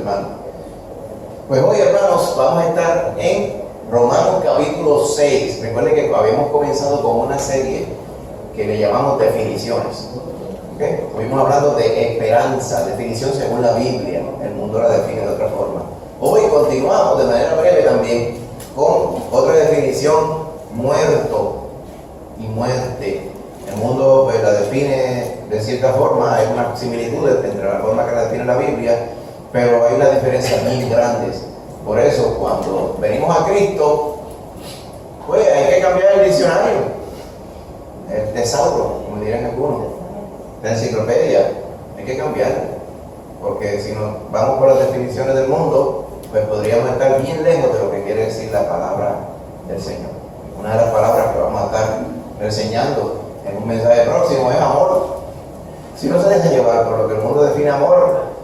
hermanos. Pues hoy, hermanos, vamos a estar en Romanos capítulo 6. Recuerden que habíamos comenzado con una serie que le llamamos definiciones. ¿Okay? Estuvimos hablando de esperanza, definición según la Biblia. El mundo la define de otra forma. Hoy continuamos de manera breve también con otra definición, muerto y muerte. El mundo pues, la define de cierta forma, hay una similitud entre la forma que la define la Biblia, pero hay unas diferencias muy grandes. Por eso, cuando venimos a Cristo, pues hay que cambiar el diccionario, el tesauro, como dirían algunos, la enciclopedia, hay que cambiarlo, porque si nos vamos por las definiciones del mundo, pues podríamos estar bien lejos de lo que quiere decir la palabra del Señor. Una de las palabras que vamos a estar enseñando en un mensaje próximo es amor. Si no se deja llevar por lo que el mundo define amor,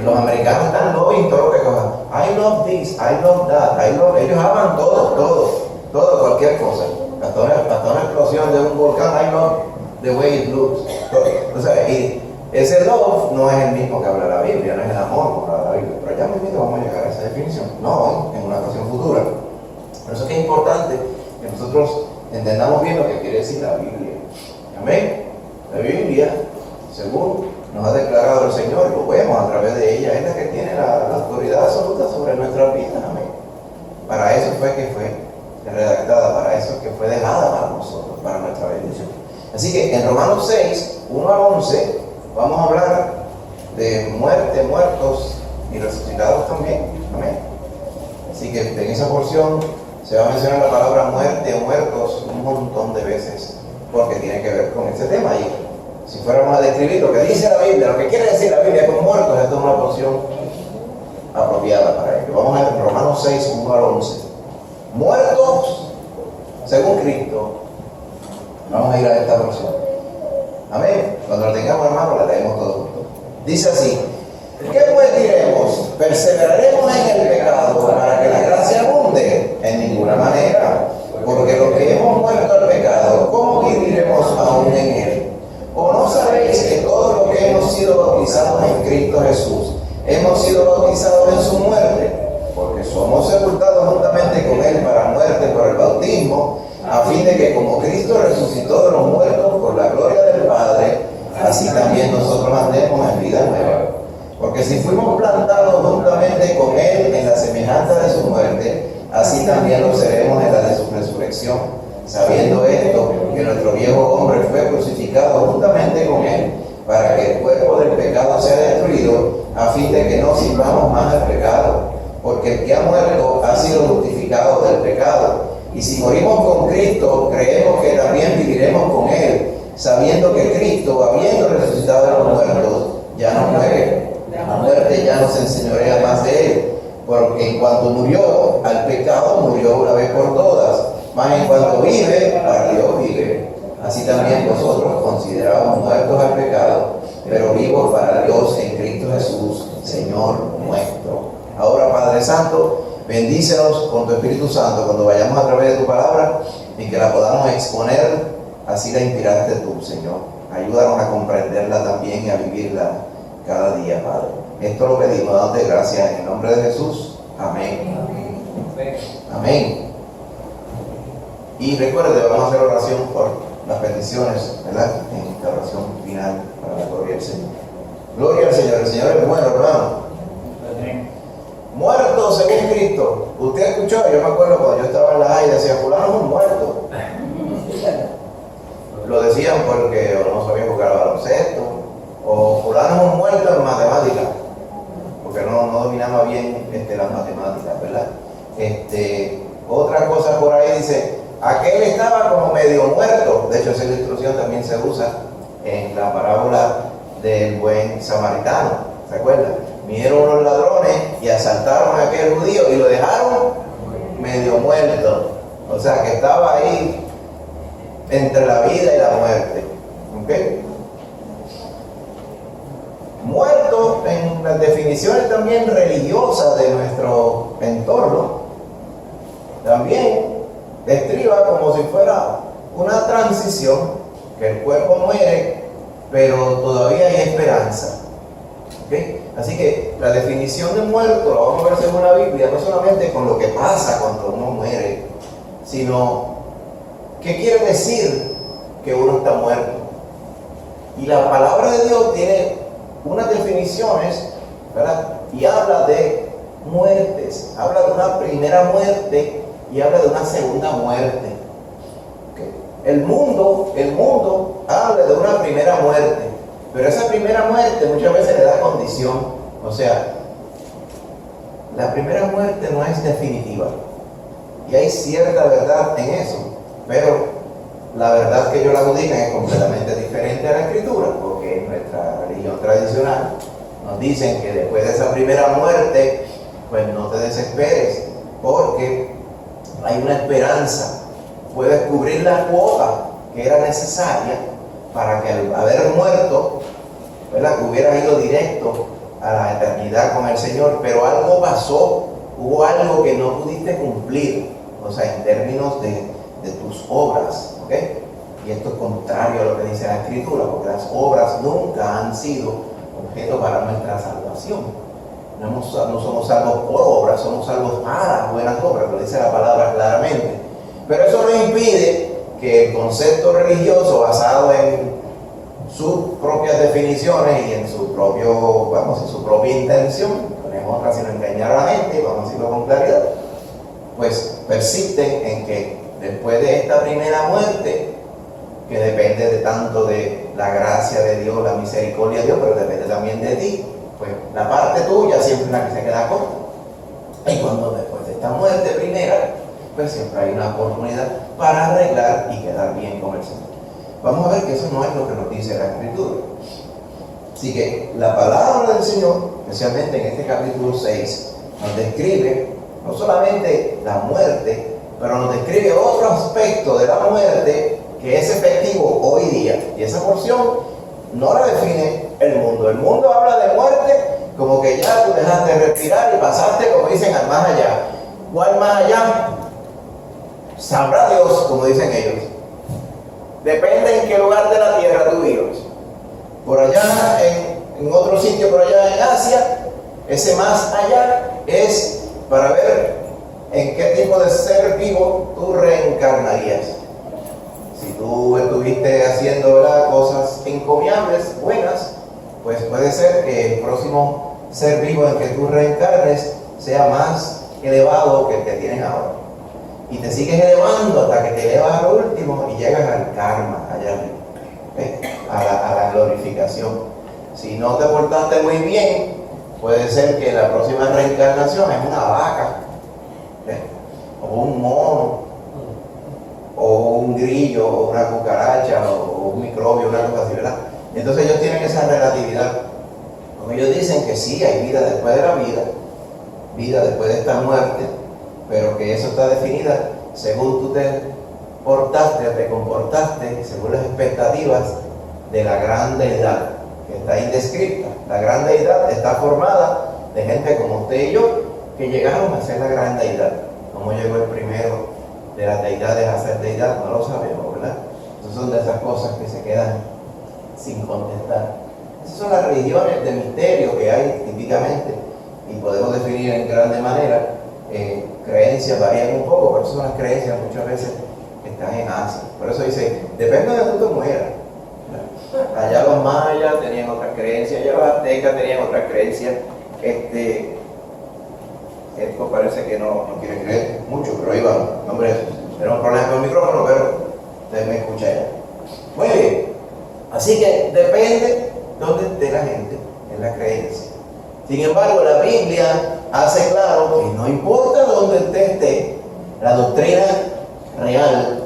los americanos están loving todo lo que cojan. I love this, I love that, ellos aman todo, cualquier cosa. Hasta una explosión de un volcán, I love the way it looks. O sea, y ese love no es el mismo que habla la Biblia, no es el amor como habla la Biblia. Pero ya mismo vamos a llegar a esa definición. No, en una ocasión futura. Por eso es que es importante que nosotros entendamos bien lo que quiere decir la Biblia. Amén. La Biblia, según nos ha declarado el Señor, lo vemos a través de ella, es la que tiene la autoridad absoluta sobre nuestras vidas. Amén. Para eso fue que fue redactada, para eso que fue dejada para nosotros, para nuestra bendición. Así que en Romanos 6, 1 al 11, vamos a hablar de muerte, muertos y resucitados también. Amén. Así que en esa porción se va a mencionar la palabra muerte o muertos un montón de veces, porque tiene que ver con este tema. Y si fuéramos a describir lo que dice la Biblia, lo que quiere decir la Biblia con muertos, esto es una porción apropiada para ello. Vamos a ver Romanos 6, 1 al 11. Muertos según Cristo. Vamos a ir a esta porción. Amén. Cuando la tengamos, hermanos, la leemos todos juntos. Dice así: ¿qué pues diremos? ¿Perseveraremos en el pecado para que la gracia abunde? En ninguna manera. Porque los que hemos muerto al pecado, ¿cómo viviremos aún en él? ¿O no sabéis que todos los que hemos sido bautizados en Cristo Jesús, hemos sido bautizados en su muerte? Porque somos sepultados juntamente con él para muerte por el bautismo, a fin de que como Cristo resucitó de los muertos por la gloria del Padre, así también nosotros andemos en vida nueva. Porque si fuimos plantados juntamente con él en la semejanza de su muerte, así también lo seremos en la de su resurrección, sabiendo esto, que nuestro viejo hombre fue crucificado juntamente con él, para que el cuerpo del pecado sea destruido, a fin de que no sirvamos más al pecado. Porque el que ha muerto ha sido justificado del pecado. Y si morimos con Cristo, creemos que también viviremos con él, sabiendo que Cristo, habiendo resucitado de los muertos, ya no muere. La muerte ya no se enseñorea más de él. Porque en cuanto murió al pecado, murió una vez por todas. Mas en cuanto vive, para Dios vive. Así también vosotros considerados muertos al pecado, pero vivos para Dios en Cristo Jesús, Señor nuestro. Ahora, Padre Santo, bendícenos con tu Espíritu Santo cuando vayamos a través de tu palabra y que la podamos exponer, así la inspiraste tú, Señor. Ayúdanos a comprenderla también y a vivirla cada día, Padre. Esto lo pedimos, dándote gracias en el nombre de Jesús. Amén. Amén. Y recuerde, vamos a hacer oración por las peticiones, ¿verdad? En esta oración final para la gloria del Señor. Gloria al Señor. El Señor es bueno, hermano. Muerto según Cristo. Usted escuchó, yo me acuerdo cuando yo estaba en la AIDA, decía, fulano es un muerto. Lo decían porque o no sabían jugar al baloncesto, o fulano es un muerto en matemáticas, porque no dominaba bien las matemáticas, ¿verdad? Otra cosa por ahí dice, aquel estaba como medio muerto. De hecho, esa ilustración también se usa en la parábola del buen samaritano, ¿se acuerdan? Vinieron unos ladrones y asaltaron a aquel judío y lo dejaron medio muerto. O sea, que estaba ahí entre la vida y la muerte. ¿Okay? Muerto en las definiciones también religiosas de nuestro entorno, también estriba como si fuera una transición, que el cuerpo muere, pero todavía hay esperanza. ¿Okay? Así que la definición de muerto la vamos a ver según la Biblia, no solamente con lo que pasa cuando uno muere, sino qué quiere decir que uno está muerto. Y la palabra de Dios tiene unas definiciones, ¿verdad? Y habla de muertes, habla de una primera muerte y habla de una segunda muerte. ¿Okay? El mundo habla de una primera muerte, pero esa primera muerte muchas veces le da condición. O sea, la primera muerte no es definitiva. Y hay cierta verdad en eso, pero la verdad que ellos la adjudican es completamente diferente a la Escritura, porque en nuestra religión tradicional nos dicen que después de esa primera muerte, pues no te desesperes, porque hay una esperanza. Puedes cubrir la cuota que era necesaria para que al haber muerto, ¿verdad?, hubieras ido directo a la eternidad con el Señor, pero algo pasó, hubo algo que no pudiste cumplir, o sea, en términos de tus obras, ¿ok? Y esto es contrario a lo que dice la Escritura, porque las obras nunca han sido objeto para nuestra salvación. No somos salvos por obras, somos salvos para buenas obras, lo dice la palabra claramente. Pero eso no impide que el concepto religioso basado en sus propias definiciones y en su propia intención, no es otra sino engañar a la gente, vamos a decirlo con claridad, pues persisten en que después de esta primera muerte, que depende de tanto de la gracia de Dios, la misericordia de Dios, pero depende también de ti, pues la parte tuya siempre es la que se queda corta. Y cuando después de esta muerte primera, pues siempre hay una oportunidad para arreglar y quedar bien con el Señor. Vamos a ver que eso no es lo que nos dice la Escritura. Así que la palabra del Señor, especialmente en este capítulo 6, nos describe no solamente la muerte, pero nos describe otro aspecto de la muerte que es efectivo hoy día. Y esa porción no la define el mundo. El mundo habla de muerte como que ya tú dejaste de respirar y pasaste, como dicen, al más allá. ¿Cuál más allá? Sabrá Dios, como dicen ellos. Depende en qué lugar de la tierra tú vivas. Por allá, en otro sitio, por allá en Asia, ese más allá es para ver en qué tipo de ser vivo tú reencarnarías. Si tú estuviste haciendo, ¿verdad?, cosas encomiables, buenas, pues puede ser que el próximo ser vivo en que tú reencarnes sea más elevado que el que tienes ahora. Y te sigues elevando hasta que te elevas al último y llegas al karma, allá arriba, a la glorificación. Si no te portaste muy bien, puede ser que la próxima reencarnación es una vaca, o un mono, o un grillo, o una cucaracha, o un microbio, una cosa así, ¿verdad? Entonces ellos tienen esa relatividad. Ellos dicen que sí, hay vida después de la vida, vida después de esta muerte, pero que eso está definida según tú te portaste, te comportaste, según las expectativas de la gran deidad, que está indescripta. La gran deidad está formada de gente como usted y yo, que llegaron a ser la gran deidad. ¿Cómo llegó el primero de las deidades a ser deidad? No lo sabemos, ¿verdad? Entonces son de esas cosas que se quedan sin contestar. Esas son las religiones de misterio que hay típicamente, y podemos definir en grande manera. Creencias varían un poco, pero son las creencias muchas veces que están en Asia. Por eso dice, depende de donde tú te mueras. Allá los mayas tenían otras creencias, allá los aztecas tenían otras creencias. Esto parece que no quiere creer mucho, pero ahí vamos. Hombre, tenemos problemas con el micrófono, pero ustedes me escuchan ya. Muy bien. Así que depende dónde esté la gente en la creencia. Sin embargo, la Biblia hace claro que no importa dónde usted esté, la doctrina real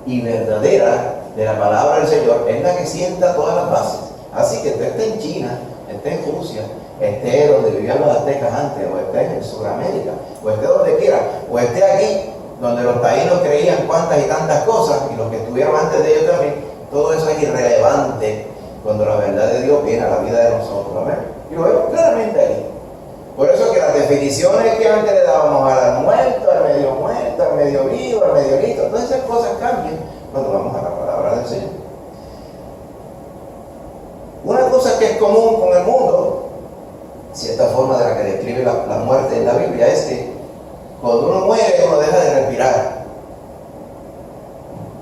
y verdadera de la palabra del Señor es la que sienta todas las bases. Así que usted esté en China, esté en Rusia, esté donde vivían los aztecas antes, o esté en Sudamérica, o esté donde quiera, o esté aquí, donde los taínos creían cuantas y tantas cosas, y los que estuvieron antes de ellos también, todo eso es irrelevante cuando la verdad de Dios viene a la vida de nosotros. Amén. Y lo vemos claramente ahí. Por eso que las definiciones que antes le dábamos al muerto, al medio vivo, al medio listo, todas esas cosas cambian cuando vamos a la palabra del Señor. Una cosa que es común con el mundo, si describe la muerte en la Biblia es que cuando uno muere, uno deja de respirar.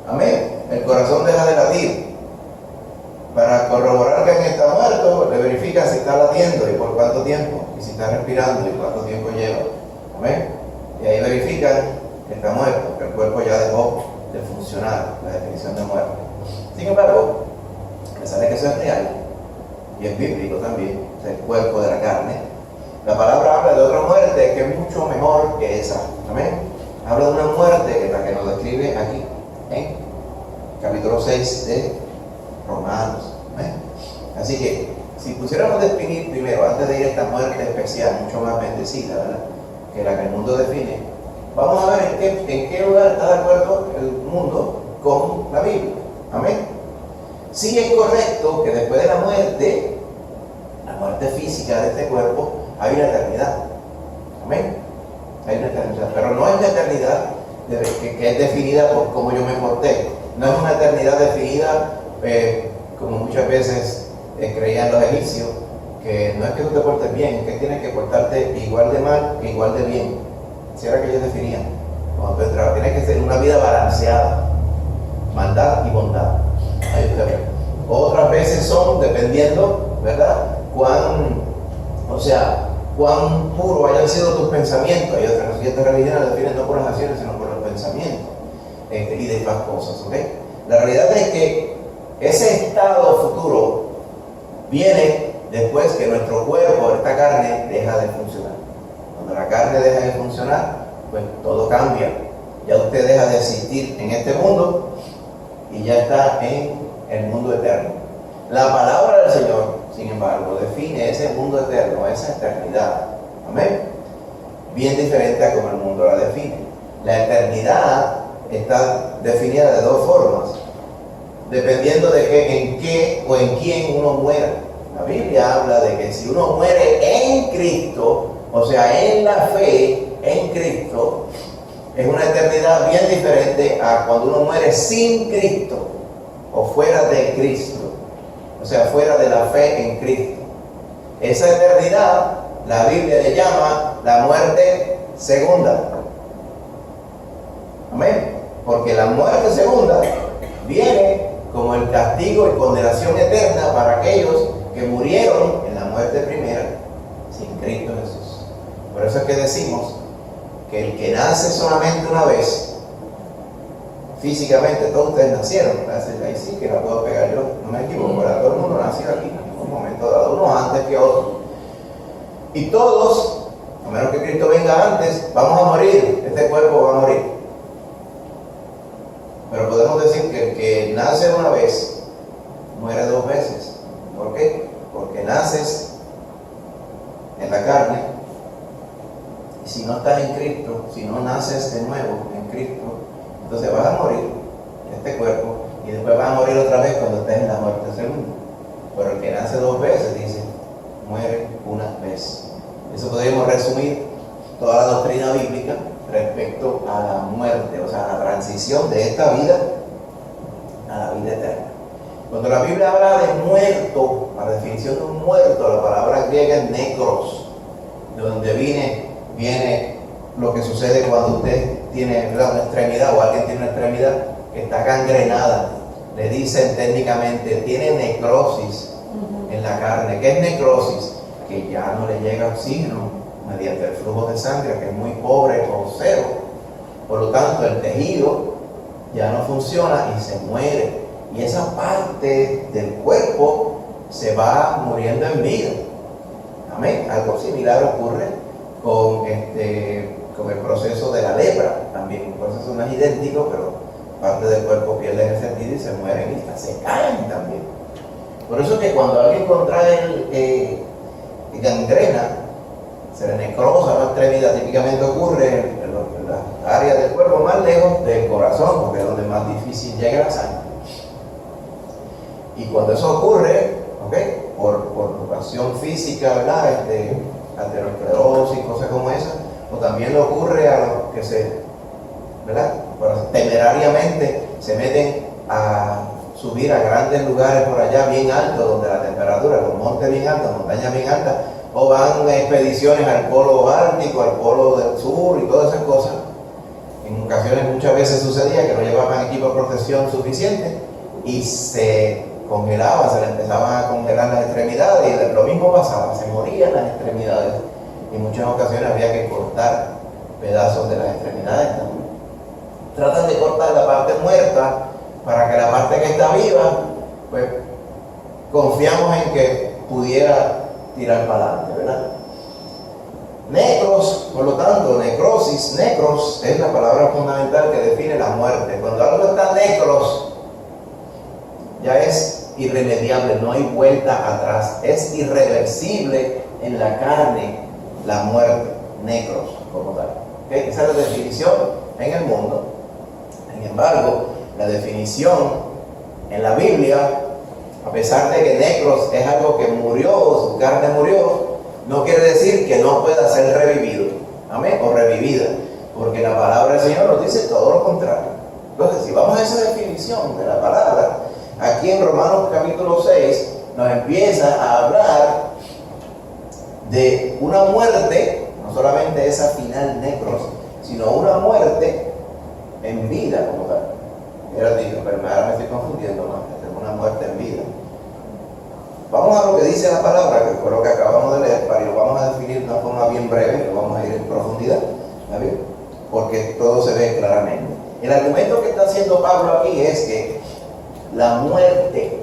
Amén. El corazón deja de latir. Para corroborar que alguien está muerto, le verifica si está latiendo y por cuánto tiempo, y si está respirando y cuánto tiempo lleva. Amén. Y ahí verifican que está muerto, que el cuerpo ya dejó de funcionar, la definición de muerte. Sin embargo, me sale que eso es real y es bíblico también, es el cuerpo de la carne. La palabra habla de otra muerte que es mucho mejor que esa. Amén. Habla de una muerte que es la que nos describe aquí en capítulo 6 de Romanos. Amén. Así que si pusiéramos a definir primero, antes de ir a esta muerte especial, mucho más bendecida, ¿verdad?, que la que el mundo define, vamos a ver en qué lugar está de acuerdo el mundo con la Biblia. Amén. Sí es correcto que después de la muerte física de este cuerpo, hay una eternidad. Amén. Hay una eternidad, pero no es la eternidad que es definida por cómo yo me porté. No es una eternidad definida como muchas veces creían los egipcios, que no es que tú te portes bien, es que tienes que portarte igual de mal que igual de bien. Si era que ellos definían cuando tú entrabas, tienes que ser una vida balanceada, maldad y bondad. Ahí usted ve. Otras veces son dependiendo, ¿verdad?, cuán puro hayan sido tus pensamientos. Hay otras religiones que definen no por las acciones, sino por los pensamientos y de estas cosas. ¿Okay? La realidad es que ese estado futuro viene después que nuestro cuerpo, esta carne, deja de funcionar. Cuando la carne deja de funcionar, pues todo cambia. Ya usted deja de existir en este mundo y ya está en el mundo eterno. La palabra del Señor, sin embargo, define ese mundo eterno, esa eternidad. Amén. Bien diferente a como el mundo la define. La eternidad está definida de dos formas, dependiendo de en qué o en quién uno muera. La Biblia habla de que si uno muere en Cristo, o sea, en la fe en Cristo, es una eternidad bien diferente a cuando uno muere sin Cristo o fuera de Cristo, o sea, fuera de la fe en Cristo. Esa eternidad la Biblia le llama la muerte segunda. Amén. Porque la muerte segunda viene como el castigo y condenación eterna para aquellos que murieron en la muerte primera sin Cristo Jesús. Por eso es que decimos que el que nace solamente una vez, físicamente todos ustedes nacieron, ahí sí que la puedo pegar yo, no me equivoco, ¿verdad? Todo el mundo nació aquí en un momento dado, unos antes que otros. Y todos, a menos que Cristo venga antes, vamos a morir, este cuerpo va a morir. Pero podemos decir que el que nace una vez, muere dos veces. ¿Por qué? Porque naces en la carne, y si no estás en Cristo, si no naces de nuevo en Cristo, entonces vas a morir en este cuerpo, y después vas a morir otra vez cuando estés en la muerte segunda. Pero el que nace dos veces, dice, muere una vez. Eso podríamos resumir toda la doctrina bíblica respecto a la muerte, o sea, a la transición de esta vida a la vida eterna. Cuando la Biblia habla de muerto, la definición de un muerto, la palabra griega es necros, de donde viene lo que sucede cuando usted tiene una extremidad o alguien tiene una extremidad que está gangrenada. Le dicen técnicamente, tiene necrosis en la carne. ¿Qué es necrosis? Que ya no le llega oxígeno mediante el flujo de sangre, que es muy pobre o cero. Por lo tanto, el tejido ya no funciona y se muere. Y esa parte del cuerpo se va muriendo en vida. Amén. Algo similar ocurre con el proceso de la lepra. También el proceso no es idéntico, pero parte del cuerpo pierde el sentido y se mueren y se caen también. Por eso es que cuando alguien contrae gangrena, se le necrosa la extremidad, típicamente ocurre en las áreas del cuerpo más lejos del corazón, porque es donde más difícil llega la sangre. Y cuando eso ocurre, ¿okay?, por acción física, ¿verdad?, aterosclerosis, cosas como esas, o también le ocurre a los que ¿verdad?, temerariamente se meten a subir a grandes lugares por allá bien altos, donde la temperatura, los montes bien altos, montañas bien altas, o van a expediciones al polo ártico, al polo del sur y todas esas cosas. En ocasiones, muchas veces sucedía que no llevaban equipo de protección suficiente y se congelaban, se le empezaban a congelar las extremidades y lo mismo pasaba, se morían las extremidades y en muchas ocasiones había que cortar pedazos de las extremidades también. Tratan de cortar la parte muerta para que la parte que está viva, pues confiamos en que pudiera tirar para adelante, ¿verdad? Necros, por lo tanto, necrosis, necros es la palabra fundamental que define la muerte. Cuando algo está necros, ya es irremediable, no hay vuelta atrás, es irreversible en la carne la muerte, necros como tal. ¿Okay? Esa es la definición en el mundo. Sin embargo, la definición en la Biblia, a pesar de que necros es algo que murió, o su carne murió, no quiere decir que no pueda ser revivido, amén, o revivida, porque la palabra del Señor nos dice todo lo contrario. Entonces, si vamos a esa definición de la palabra, aquí en Romanos capítulo 6 nos empieza a hablar de una muerte, no solamente esa final necros, sino una muerte en vida como tal. Era dicho, pero ahora me estoy confundiendo más, es una muerte en vida. Vamos a lo que dice la palabra, que fue lo que acabamos de leer, pero lo vamos a definir de una forma bien breve, lo vamos a ir en profundidad, ¿está bien? Porque todo se ve claramente. El argumento que está haciendo Pablo aquí es que la muerte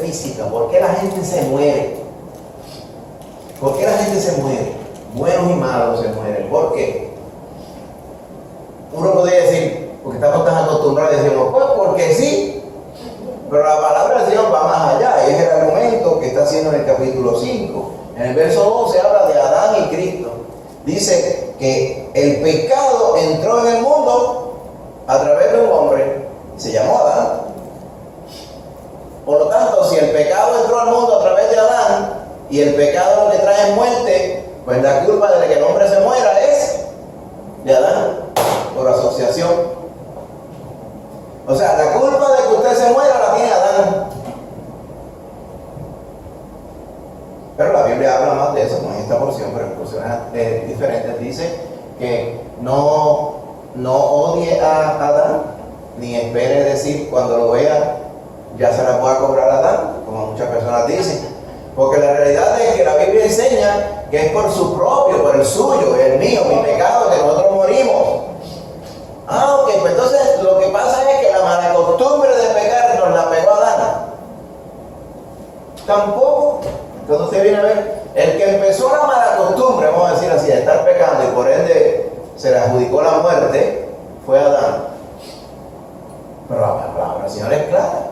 física, ¿por qué la gente se muere? ¿Por qué la gente se muere? Buenos y malos se mueren. ¿Por qué? Uno podría decir, porque estamos tan acostumbrados y decimos, pues porque sí. Pero la palabra del Señor va más allá, y es el argumento que está haciendo en el capítulo 5. En el verso 12 habla de Adán y Cristo. Dice que el pecado entró en el mundo a través de un hombre, y se llamó Adán. Por lo tanto, si el pecado entró al mundo a través de Adán, y el pecado le trae muerte, pues la culpa de que el hombre se muera es de Adán, por asociación. O sea, la culpa de que usted se muera la tiene Adán. Pero la Biblia habla más de eso, no en esta porción, pero en porciones diferentes. Dice que no odie a Adán, ni espere decir cuando lo vea, ya se la pueda cobrar a Adán, como muchas personas dicen. Porque la realidad es que la Biblia enseña que es por su propio, por el suyo, el mío, mi pecado, que nosotros morimos. Ok, pues entonces lo que pasa es que la mala costumbre de pecar nos la pegó a Adán. Tampoco, cuando usted viene a ver, el que empezó la mala costumbre, vamos a decir así, de estar pecando y por ende se le adjudicó la muerte, fue Adán. Pero la palabra del Señor es clara.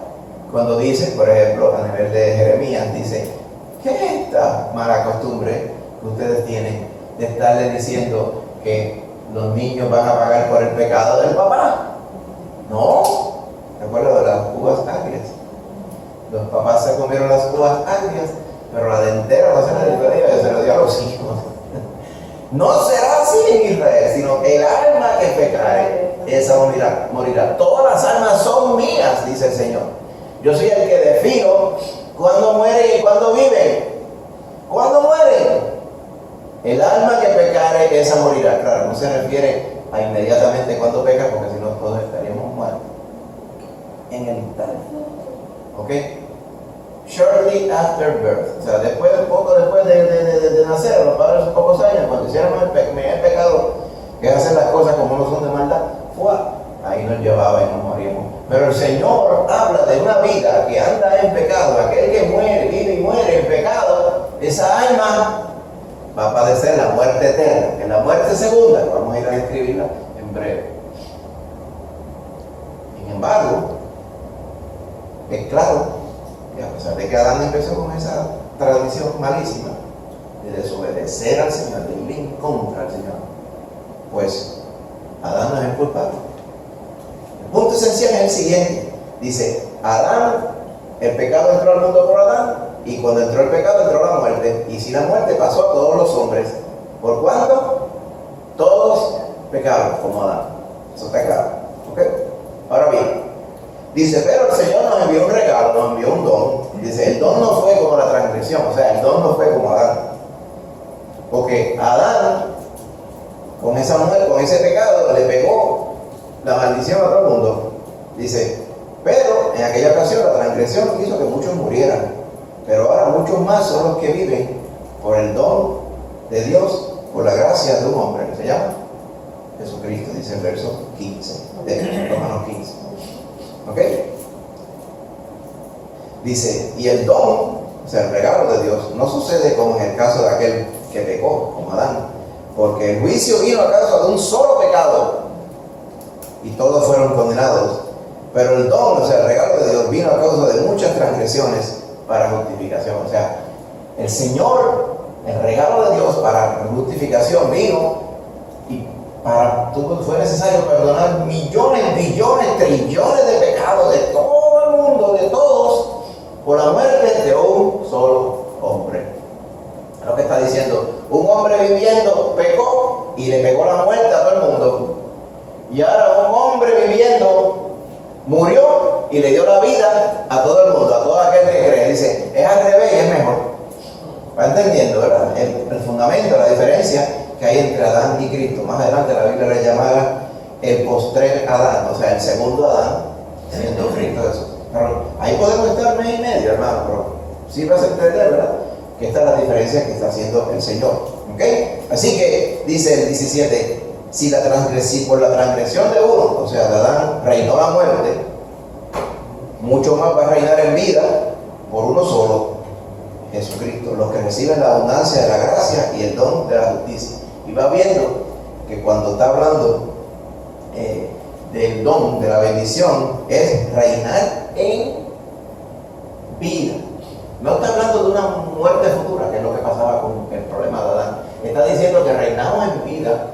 Cuando dice, por ejemplo, a nivel de Jeremías, dice, ¿qué es esta mala costumbre que ustedes tienen de estarle diciendo que los niños van a pagar por el pecado del papá? No, ¿te acuerdas de las uvas agrias? Los papás se comieron las uvas agrias, pero la dentera no se la dio a Dios, se la dio a los hijos. No será así en Israel, sino el alma que pecare, esa morirá. Todas las almas son mías, dice el Señor. Yo soy el que defino cuándo mueren y cuándo viven. ¿Cuándo mueren? El alma que pecare, esa morirá. Claro, no se refiere a inmediatamente cuando peca, porque si no todos estaríamos muertos en el instante. ¿Ok? Shortly after birth. O sea, poco después de nacer, a los padres de pocos años, cuando hiciéramos el pecado, que es hacer las cosas como no son de maldad, ahí nos llevaba y nos moríamos. Pero el Señor habla de una vida que anda en pecado. Aquel que muere, vive y muere en pecado, esa alma va a padecer la muerte eterna, que es la muerte segunda, vamos a ir a describirla en breve. Sin embargo, es claro que a pesar de que Adán empezó con esa tradición malísima de desobedecer al Señor, de ir en contra al Señor, pues Adán no es el culpable. El punto esencial es el siguiente. Dice, Adán, el pecado entró al mundo por Adán, y cuando entró el pecado entró la muerte, y si la muerte pasó a todos los hombres, ¿por cuánto? Todos pecaron como Adán. Eso está claro. ¿Ok? Ahora bien, dice, pero el Señor nos envió un regalo, nos envió un don. Dice, el don no fue como la transgresión, o sea, el don no fue como Adán. Porque a Adán, con esa muerte, con ese pecado, le pegó la maldición a todo el mundo. Dice, pero en aquella ocasión la transgresión hizo que muchos murieran. Pero ahora muchos más son los que viven por el don de Dios, por la gracia de un hombre que se llama Jesucristo, dice el verso 15 de Romanos 15. ¿Ok? Dice, y el don, o sea, el regalo de Dios, no sucede como en el caso de aquel que pecó, como Adán, porque el juicio vino a causa de un solo pecado y todos fueron condenados. Pero el don, o sea, el regalo de Dios, vino a causa de muchas transgresiones para justificación. O sea, el Señor, el regalo de Dios para justificación vino y fue necesario perdonar millones, billones, trillones de pecados de todo el mundo, de todos, por la muerte de un solo hombre. Es lo que está diciendo. Un hombre viviendo pecó y le pegó la muerte a todo el mundo. Y ahora un hombre viviendo murió y le dio la vida a todo el mundo, a todo aquel que cree. Dice, es al revés y es mejor. Va entendiendo, ¿verdad? El fundamento, la diferencia que hay entre Adán y Cristo. Más adelante la Biblia le llamaba el postrer Adán, o sea, el segundo Adán, siendo Cristo Jesús. Pero ahí podemos estar mes y medio, hermano, pero sí vas a entender, ¿verdad? Que esta es la diferencia que está haciendo el Señor. ¿Ok? Así que dice el 17, si por la transgresión de uno, o sea, de Adán, reinó la muerte, mucho más va a reinar en vida por uno solo, Jesucristo, los que reciben la abundancia de la gracia y el don de la justicia. Y va viendo que cuando está hablando del don, de la bendición, es reinar en vida. No está hablando de una muerte futura, que es lo que pasaba con el problema de Adán. Está diciendo que reinamos en vida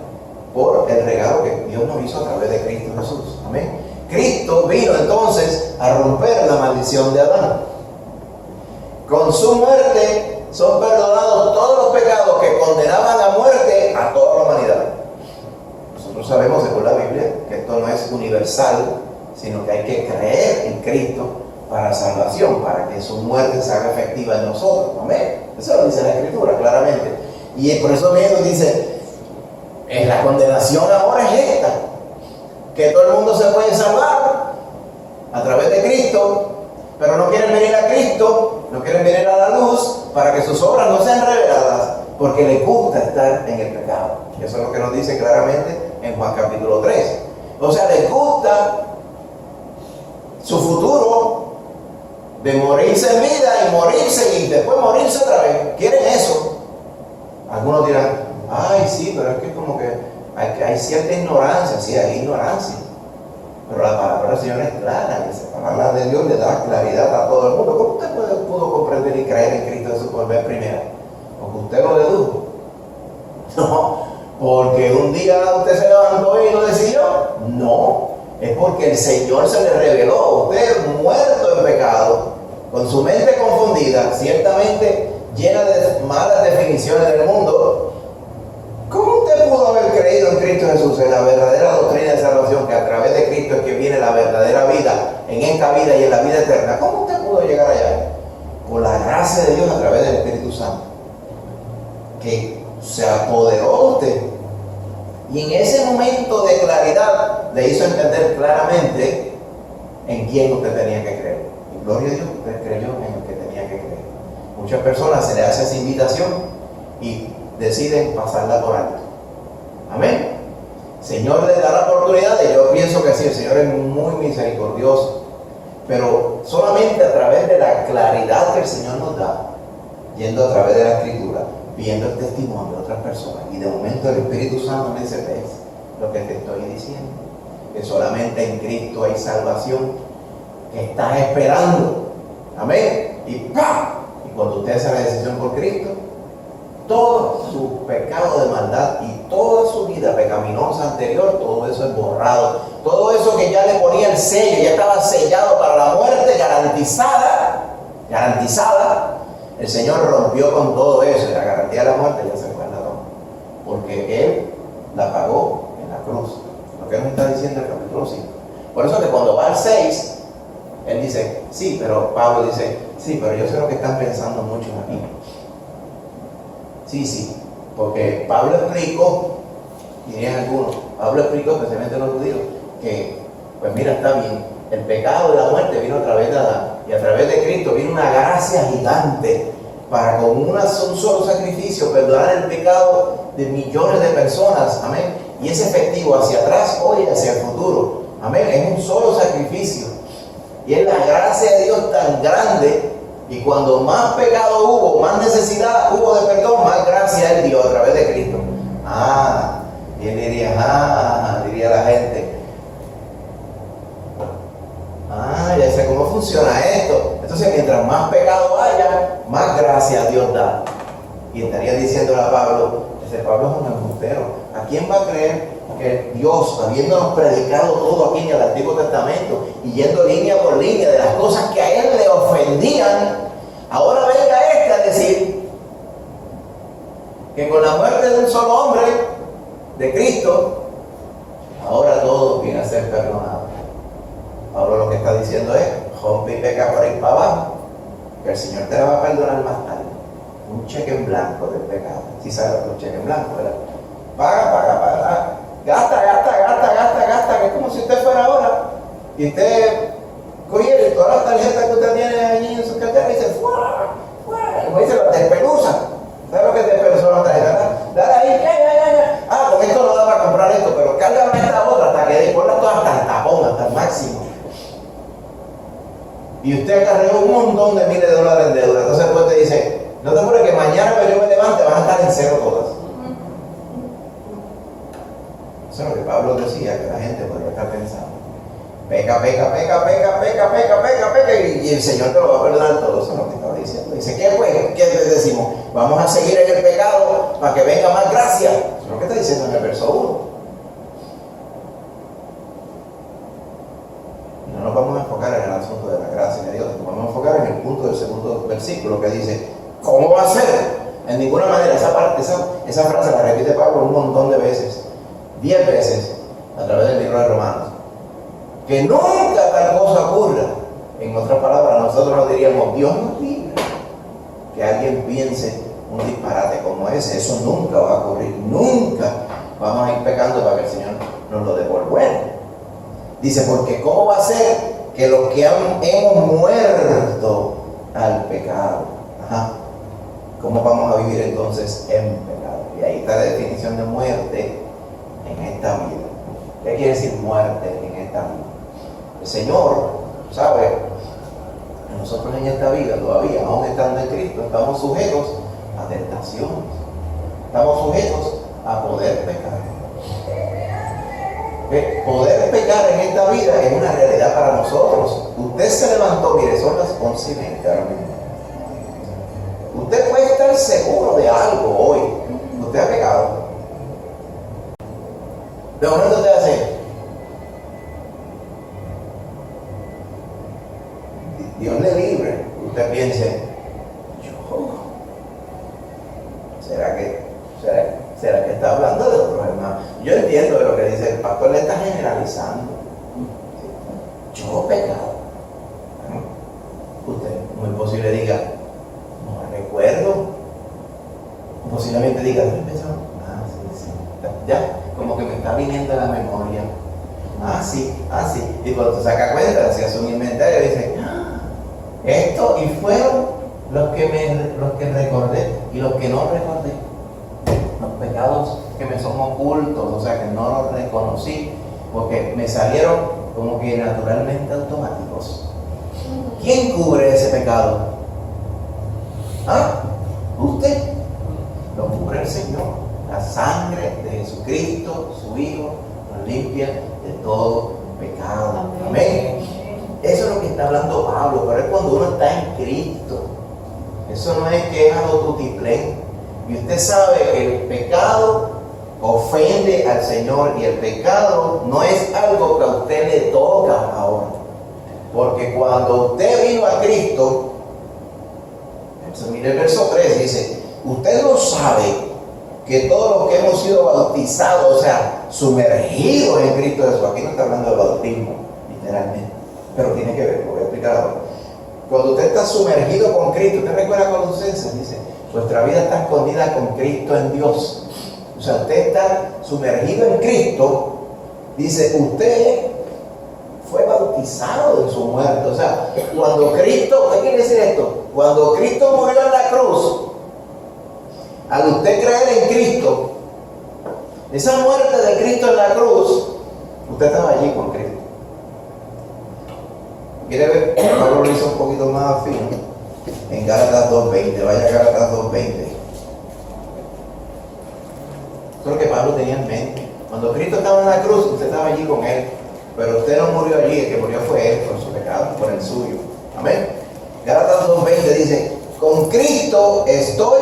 por el regalo que Dios nos hizo a través de Cristo Jesús. Amén. Cristo vino entonces a romper la maldición de Adán. Con su muerte son perdonados todos los pecados que condenaban a muerte a toda la humanidad. Nosotros sabemos, según la Biblia, que esto no es universal, sino que hay que creer en Cristo para salvación, para que su muerte se haga efectiva en nosotros. Amén. Eso lo dice la Escritura claramente. Y por eso mismo dice, en la condenación ahora es esta, que todo el mundo se puede salvar a través de Cristo, pero no quieren venir a Cristo, no quieren venir a la luz para que sus obras no sean reveladas, porque les gusta estar en el pecado. Eso es lo que nos dice claramente en Juan capítulo 3. O sea, les gusta su futuro de morirse en vida y morirse y después morirse otra vez. Quieren eso. Algunos dirán, ay sí, pero es que como que hay cierta ignorancia. Sí, hay ignorancia, pero la palabra del Señor es clara, y la palabra de Dios le da claridad a todo el mundo. ¿Cómo usted pudo comprender y creer en Cristo Jesús por vez primera? Porque usted lo dedujo. No, porque un día usted se levantó y lo decidió. No, es porque el Señor se le reveló. Usted muerto en pecado, con su mente confundida, ciertamente llena de malas definiciones del mundo. ¿Cómo usted pudo haber creído en Cristo Jesús, en la verdadera doctrina de salvación, que a través de Cristo es que viene la verdadera vida, en esta vida y en la vida eterna? ¿Cómo usted pudo llegar allá? Por la gracia de Dios a través del Espíritu Santo, que se apoderó de usted. Y en ese momento de claridad le hizo entender claramente en quién usted tenía que creer. Y gloria a Dios, usted creyó en el que tenía que creer. Muchas personas se le hace esa invitación y deciden pasarla por alto. Amén. El Señor le da la oportunidad, y yo pienso que sí, el Señor es muy misericordioso, pero solamente a través de la claridad que el Señor nos da, yendo a través de la Escritura, viendo el testimonio de otras personas, y de momento el Espíritu Santo me dice, ves lo que te estoy diciendo, que solamente en Cristo hay salvación, que estás esperando. Amén. Y ¡pam! Y cuando usted hace la decisión por Cristo, todo su pecado de maldad y toda su vida pecaminosa anterior, todo eso es borrado. Todo eso que ya le ponía el sello, ya estaba sellado para la muerte, garantizada. El Señor rompió con todo eso, y la garantía de la muerte ya se fue al ladrón, porque Él la pagó en la cruz. Lo que nos está diciendo el capítulo 5. Por eso que cuando va al 6, Él dice, sí, pero Pablo dice, sí, pero yo sé lo que están pensando muchos aquí. Sí, Porque Pablo explicó, dirían algunos, Pablo explicó, especialmente los judíos, que, pues mira, está bien, el pecado de la muerte vino a través de Adán, y a través de Cristo vino una gracia gigante para con un solo sacrificio perdonar el pecado de millones de personas, amén, y es efectivo hacia atrás, hoy y hacia el futuro, amén, es un solo sacrificio, y es la gracia de Dios tan grande, y cuando más pecado hubo, más necesidad hubo de perdón, más gracia Él dio a través de Cristo. Y Él diría, diría la gente, ya sé cómo funciona esto. Entonces, mientras más pecado haya, más gracia Dios da. Y estaría diciéndole a Pablo, ese Pablo es un embustero. ¿A quién va a creer que Dios, habiéndonos predicado todo aquí en el Antiguo Testamento y yendo línea por línea de las cosas que a Él le ofendían, ahora venga a decir que con la muerte de un solo hombre, de Cristo, ahora todo viene a ser perdonado? Ahora lo que está diciendo es, rompe y peca por ahí para abajo, que el Señor te la va a perdonar más tarde. Un cheque en blanco del pecado. Si sabes lo que es un cheque en blanco, ¿verdad? Paga, gasta, que es como si usted fuera ahora y usted coge todas las tarjetas que usted tiene ahí en su cartera y dice, ¡fuera! Como dice, las despeluza. ¿Sabes lo que es despeluza una tarjeta? Dale ahí, ya. Con esto no da para comprar esto, pero cárgame esta otra hasta que ponla toda hasta el tapón, hasta el máximo. Y usted acarreó un montón de miles de dólares en deuda. Entonces después te dice, no te apures que mañana que yo me levante van a estar en cero todas. Eso es lo que Pablo decía, que la gente podría estar pensando. Peca, y el Señor te lo va a perdonar todo. Eso es lo que estaba diciendo. Dice, ¿qué pues? ¿Qué decimos? Vamos a seguir en el pecado para que venga más gracia. Eso es lo que está diciendo en el verso 1. No nos vamos a enfocar en el asunto de la gracia de Dios, nos vamos a enfocar en el punto del segundo versículo que dice, ¿cómo va a ser? En ninguna manera. Esa frase la repite Pablo un montón de veces, 10 veces a través del libro de Romanos. Que nunca tal cosa ocurra. En otras palabras, nosotros nos diríamos, Dios nos libre que alguien piense un disparate como ese. Eso nunca va a ocurrir. Nunca vamos a ir pecando para que el Señor nos lo devuelva. Dice, porque ¿cómo va a ser que los que hemos muerto al pecado? ¿Cómo vamos a vivir entonces en pecado? Y ahí está la definición de muerte en esta vida. ¿Qué quiere decir muerte en esta vida? El Señor sabe que nosotros en esta vida todavía, aún estando en Cristo, estamos sujetos a tentaciones. Estamos sujetos a poder pecar. Poder pecar en esta vida es una realidad para nosotros. Usted se levantó, mire, son las 11:20 ahora mismo. Usted puede estar seguro de algo hoy. Usted ha pecado. De momento usted hace, Dios le libre. Usted piense, ¿será que está hablando de otros hermanos? Yo entiendo de lo que dice el pastor, le está generalizando. Yo he pecado. Usted muy posible diga, no me recuerdo. Posiblemente diga, sí. Ya, como que me está viniendo a la memoria. Sí. Y cuando te saca cuenta, si hace un inventario, dice, esto y fueron los que recordé y los que no recordé. Los pecados que me son ocultos, o sea que no los reconocí, porque me salieron como que naturalmente automáticos. ¿Quién cubre ese pecado? ¿Usted? Lo cubre el Señor. La sangre de Jesucristo, su Hijo, nos limpia de todo pecado. Amén. Eso es lo que está hablando Pablo, pero es cuando uno está en Cristo. Eso no es que es algo tutiplén. Y usted sabe que el pecado ofende al Señor y el pecado no es algo que a usted le toca ahora. Porque cuando usted vino a Cristo, mire el verso 3, dice, usted lo sabe que todos los que hemos sido bautizados, o sea, sumergidos en Cristo Jesús, aquí no está hablando de bautismo, literalmente, pero tiene que ver, lo voy a explicar ahora. Cuando usted está sumergido con Cristo, usted recuerda Colosenses, dice, Vuestra vida está escondida con Cristo en Dios. O sea, usted está sumergido en Cristo. Dice, usted fue bautizado en su muerte. O sea, cuando Cristo, ¿qué quiere decir esto? Cuando Cristo murió en la cruz, al usted creer en Cristo, esa muerte de Cristo en la cruz, usted estaba allí con Cristo. ¿Quiere ver? Pablo lo hizo un poquito más fino. En Gálatas 2.20, vaya a Gálatas 2.20. Eso es lo que Pablo tenía en mente. Cuando Cristo estaba en la cruz, usted estaba allí con Él. Pero usted no murió allí, el que murió fue Él por su pecado, por el suyo. Amén. Gálatas 2.20 dice, con Cristo estoy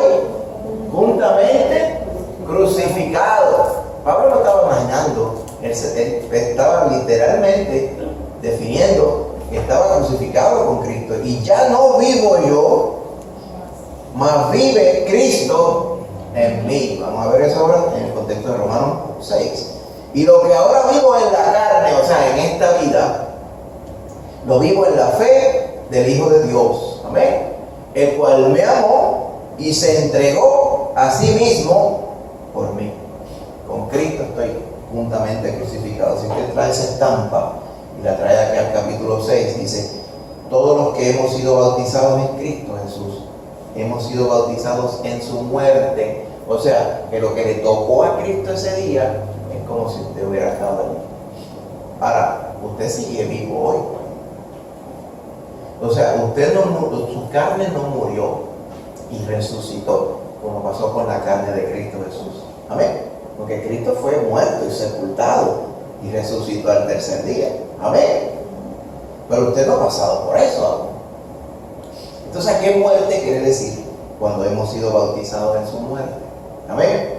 juntamente crucificado. Pablo no estaba imaginando, él estaba literalmente definiendo que estaba crucificado con Cristo. Y ya no vivo yo, mas vive Cristo en mí. Vamos a ver eso ahora en el contexto de Romanos 6. Y lo que ahora vivo en la carne, o sea, en esta vida, lo vivo en la fe del Hijo de Dios. Amén. El cual me amó y se entregó a sí mismo por mí. Con Cristo estoy juntamente crucificado. Si usted trae esa estampa y la trae aquí al capítulo 6, dice, todos los que hemos sido bautizados en Cristo Jesús, hemos sido bautizados en su muerte. O sea, que lo que le tocó a Cristo ese día es como si usted hubiera estado allí. Ahora, usted sigue vivo hoy. O sea, usted no, su carne no murió y resucitó, como pasó con la carne de Cristo Jesús. Amén. Porque Cristo fue muerto y sepultado y resucitó al tercer día. Amén. Pero usted no ha pasado por eso aún. Entonces, ¿a qué muerte quiere decir? Cuando hemos sido bautizados en su muerte. Amén.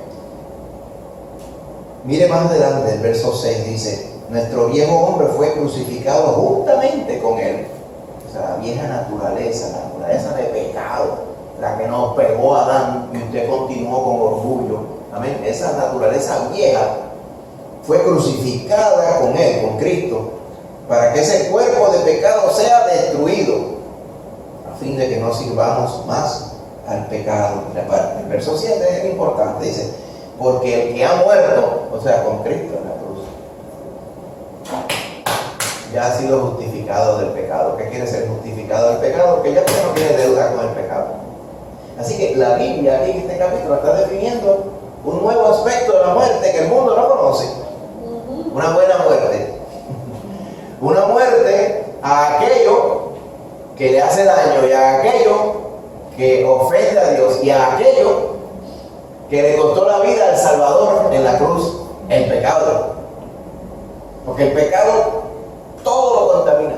Mire más adelante, el verso 6 dice, nuestro viejo hombre fue crucificado juntamente con él. O sea, la vieja naturaleza, la naturaleza de pecado, la que nos pegó a Adán y usted continuó con orgullo. Amén. Esa naturaleza vieja fue crucificada con él, con Cristo, para que ese cuerpo de pecado sea destruido, a fin de que no sirvamos más al pecado. El verso 7 es importante, dice, porque el que ha muerto, o sea, con Cristo en la cruz, ya ha sido justificado del pecado. ¿Qué quiere ser justificado del pecado? Que ya usted no tiene deuda con el pecado. Así que la Biblia aquí en este capítulo está definiendo un nuevo aspecto de la muerte que el mundo no conoce. Una buena muerte. Una muerte a aquello que le hace daño y a aquello que ofende a Dios y a aquello que le costó la vida al Salvador en la cruz, el pecado. Porque el pecado todo lo contamina.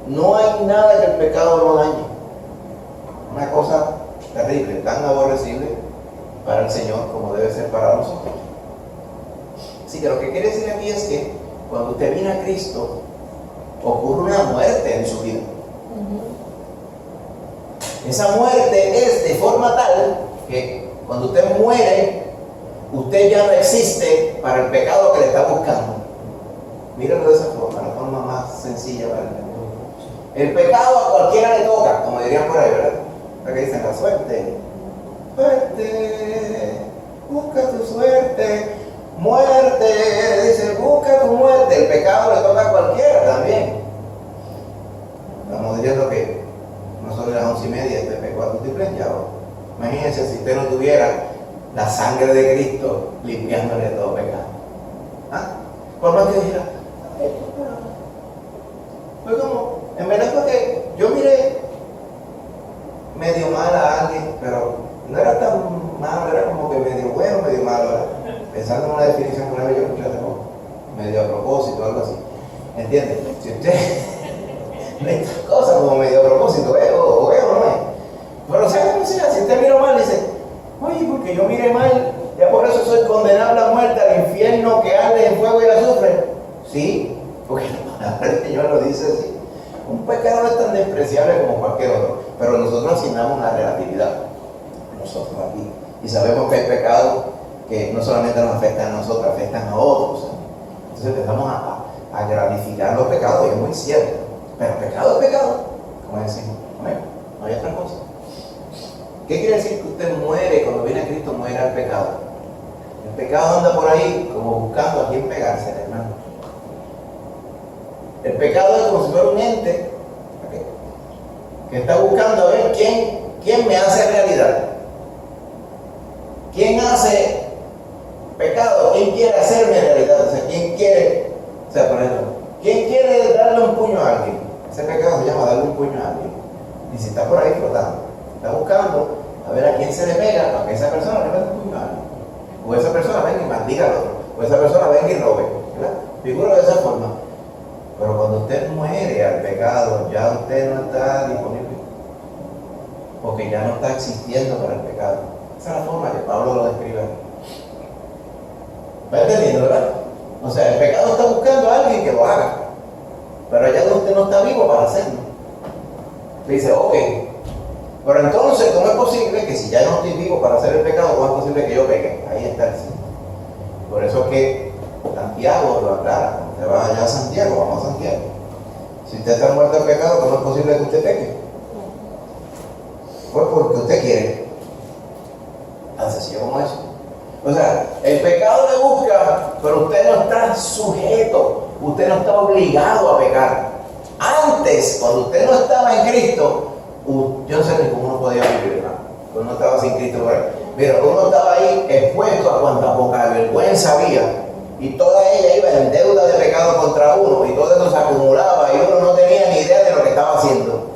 No hay nada que el pecado no dañe. Una cosa terrible, tan aborrecible para el Señor como debe ser para nosotros. Así que lo que quiere decir aquí es que cuando usted viene a Cristo, ocurre una muerte en su vida. Esa muerte es de forma tal que cuando usted muere, usted ya no existe para el pecado que le está buscando. Mírenlo de esa forma, la forma más sencilla para entender. El pecado a cualquiera le toca, como dirían por ahí, ¿verdad? Lo que dicen, la suerte. Suerte, busca tu suerte. Muerte, dice, busca tu muerte. El pecado le toca a cualquiera también. Estamos diciendo que no son las 11:30, este pecado multiple, ya. Imagínense si usted no tuviera la sangre de Cristo limpiándole todo pecado. ¿Ah? Por más que dijera, fue como, en verdad fue que yo miré medio mal a alguien, pero no era tan malo, era como que medio bueno, medio malo, ¿verdad? Pensando en una definición que una vez yo escuché hace poco, medio a propósito, algo así. ¿Entiendes? Si usted ve estas cosas como medio a propósito, o no es. Pero sea como sea, si usted mira mal, dice, oye, porque yo miré mal, ya por eso soy condenable a muerte, al infierno que arde en fuego y azufre. Sí, porque la palabra del Señor lo dice así. Un pecado no es tan despreciable como cualquier otro, pero nosotros asignamos una relatividad. Nosotros aquí. Y sabemos que hay pecados que no solamente nos afectan a nosotros, afectan a otros. Entonces empezamos a gratificar los pecados, y es muy cierto. Pero pecado es pecado, como decimos. No hay otra cosa. ¿Qué quiere decir? usted muere, cuando viene a Cristo, muere al pecado. El pecado anda por ahí como buscando a quién pegarse, hermano. El pecado es como si fuera un ente, ¿okay?, que está buscando a ver quién me hace realidad. ¿Quién hace pecado? ¿Quién quiere hacerme realidad? O sea, ¿quién quiere? O sea, por ejemplo, ¿quién quiere darle un puño a alguien? Ese pecado se llama darle un puño a alguien. Y si está por ahí flotando, está buscando a ver a quién se le pega para que esa persona le meta un puño a alguien. O esa persona venga y maldiga al otro. O esa persona venga y robe. ¿Verdad? Figura de esa forma. Pero cuando usted muere al pecado, ya usted no está disponible. Porque ya no está existiendo para el pecado. Esa es la forma que Pablo lo describe. ¿Va entendiendo, verdad? O sea, el pecado está buscando a alguien que lo haga. Pero ya usted no está vivo para hacerlo. Dice, ok. Pero entonces, ¿cómo es posible que si ya no estoy vivo para hacer el pecado, cómo es posible que yo peque? Ahí está el sí. Por eso es que Santiago lo aclara. Usted va allá a Santiago, vamos a Santiago. Si usted está muerto al pecado, ¿cómo es posible que usted peque? Pues porque usted quiere. Tan sencillo como eso. O sea, el pecado le busca, pero usted no está sujeto, usted no está obligado a pecar. Antes, cuando usted no estaba en Cristo, yo no sé ni cómo uno podía vivir, ¿no? Cuando uno estaba sin Cristo por ahí. Pero uno estaba ahí expuesto a cuanta poca vergüenza había, y toda ella iba en deuda de pecado contra uno, y todo eso se acumulaba, y uno no tenía ni idea de lo que estaba haciendo.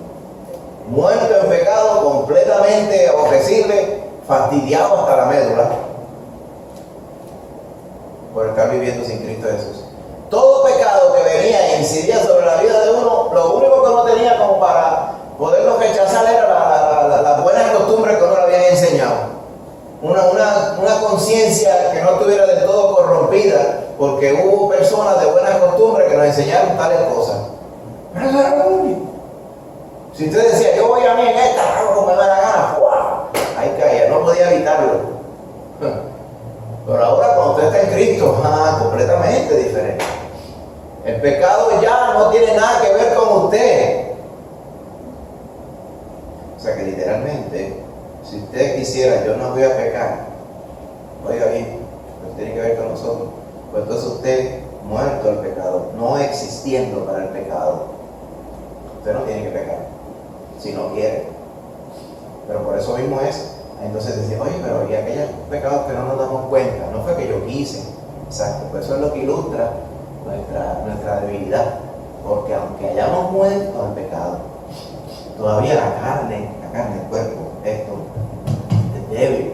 Muerto en pecado, completamente aborrecible, fastidiado hasta la médula, por estar viviendo sin Cristo Jesús. Todo pecado que venía e incidía sobre la vida de uno, lo único que uno tenía como para poderlo rechazar era las buenas costumbres que uno le habían enseñado. Una conciencia que no estuviera del todo corrompida, porque hubo personas de buenas costumbres que nos enseñaron tales cosas. Pero eso era lo único. Si usted decía, yo voy a mí en esta, hago como me da la gana, ¡wow!, ahí caía, no podía evitarlo. Pero ahora cuando usted está en Cristo, completamente diferente. El pecado ya no tiene nada que ver con usted. O sea que literalmente, si usted quisiera, yo no voy a pecar, oiga bien, no tiene que ver con nosotros. Pues entonces usted, muerto al pecado, no existiendo para el pecado, usted no tiene que pecar, si no quiere. Pero por eso mismo es. Entonces decía, oye, pero y aquellos pecados que no nos damos cuenta, no fue que yo quise. Exacto, pues eso es lo que ilustra nuestra debilidad. Porque aunque hayamos muerto al pecado, todavía la carne, el cuerpo, esto es débil.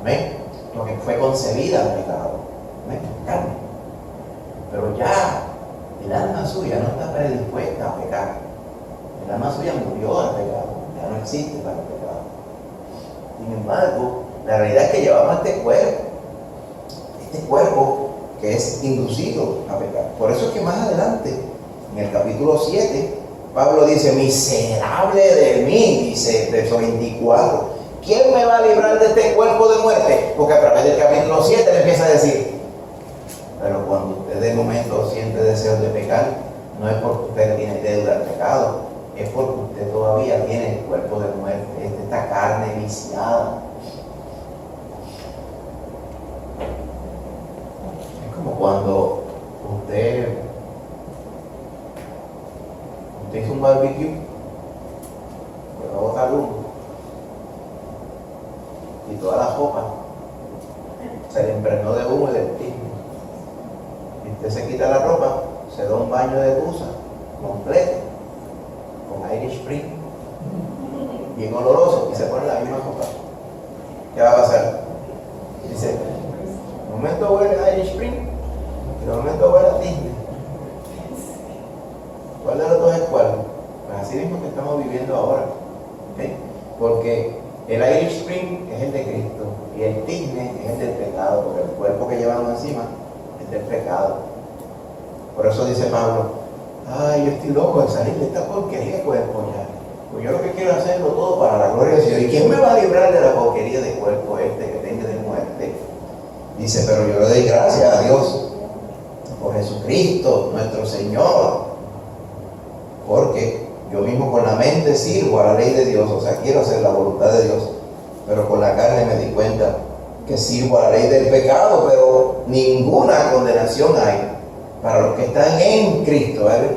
¿Ven? Porque fue concebida al pecado. ¿Ven? Carne. Pero ya el alma suya no está predispuesta a pecar. El alma suya murió al pecado, ya no existe para el pecado. Sin embargo, la realidad es que llevamos este cuerpo que es inducido a pecar. Por eso es que más adelante, en el capítulo 7, Pablo dice, miserable de mí, dice verso 24, ¿quién me va a librar de este cuerpo de muerte? Porque a través del capítulo 7 le empieza a decir, pero cuando usted de momento siente deseos de pecar, no es porque usted tiene deuda al pecado, es porque usted todavía tiene el cuerpo de muerte, esta carne viciada. Es como cuando usted hizo un barbecue, pues va a botar humo, y toda la sopa se le impregnó de humo y de timo. Y usted se quita la ropa, se da un baño de tusa completo, con Irish Spring, bien oloroso, y se pone la misma ropa. ¿Qué va a pasar? Dice, de momento huele a Irish Spring, y de momento huele a Disney. ¿Cuál de los dos es cuál? Pues así mismo que estamos viviendo ahora. ¿Okay? Porque el Irish Spring es el de Cristo y el Disney es el del pecado, porque el cuerpo que llevamos encima es del pecado. Por eso dice Pablo, ay, yo estoy loco de salir de esta porquería de cuerpo ya. Pues yo lo que quiero hacerlo todo para la gloria del Señor. ¿Y quién me va a librar de la porquería de cuerpo que tenga de muerte? Dice, pero yo le doy gracias a Dios por Jesucristo, nuestro Señor. Porque yo mismo con la mente sirvo a la ley de Dios, o sea, quiero hacer la voluntad de Dios. pero por la carne me di cuenta que sirvo a la ley del pecado, pero ninguna condenación hay para los que están en Cristo, ¿vale?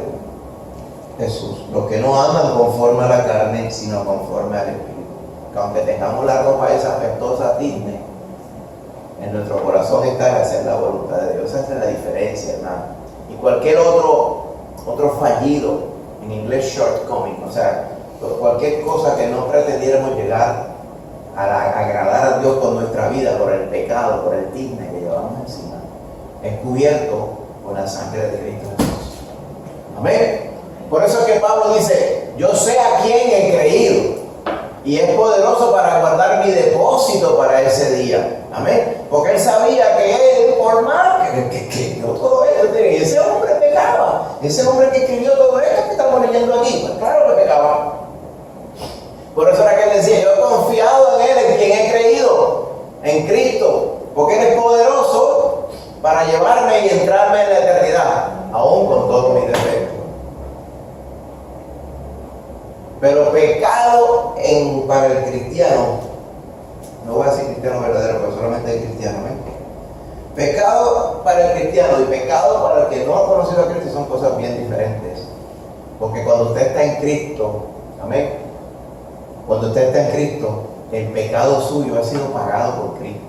Jesús, los que no andan conforme a la carne, sino conforme al Espíritu. Que aunque tengamos la ropa esa apestosa Disney, en nuestro corazón está en hacer la voluntad de Dios. Esa es la diferencia, hermano. Y cualquier otro fallido, en inglés shortcoming, o sea, cualquier cosa que no pretendiéramos llegar a agradar a Dios con nuestra vida, por el pecado, por el Disney que llevamos encima, es cubierto con la sangre de Cristo Jesús. Amén. Por eso es que Pablo dice, yo sé a quién he creído y es poderoso para guardar mi depósito para ese día. Amén. Porque él sabía que él, por más que escribió todo esto, y ese hombre pecaba. Ese hombre que escribió todo esto que estamos leyendo aquí, pues claro que pecaba. Por eso era que él decía, yo he confiado en él, en quien he creído, en Cristo, porque él es poderoso para llevarme y entrarme en la eternidad, aún con todos mis defectos. Pero pecado para el cristiano, no voy a decir cristiano verdadero, pero solamente hay cristiano, ¿eh? Pecado para el cristiano y pecado para el que no ha conocido a Cristo son cosas bien diferentes. Porque cuando usted está en Cristo, amén, cuando usted está en Cristo, el pecado suyo ha sido pagado por Cristo.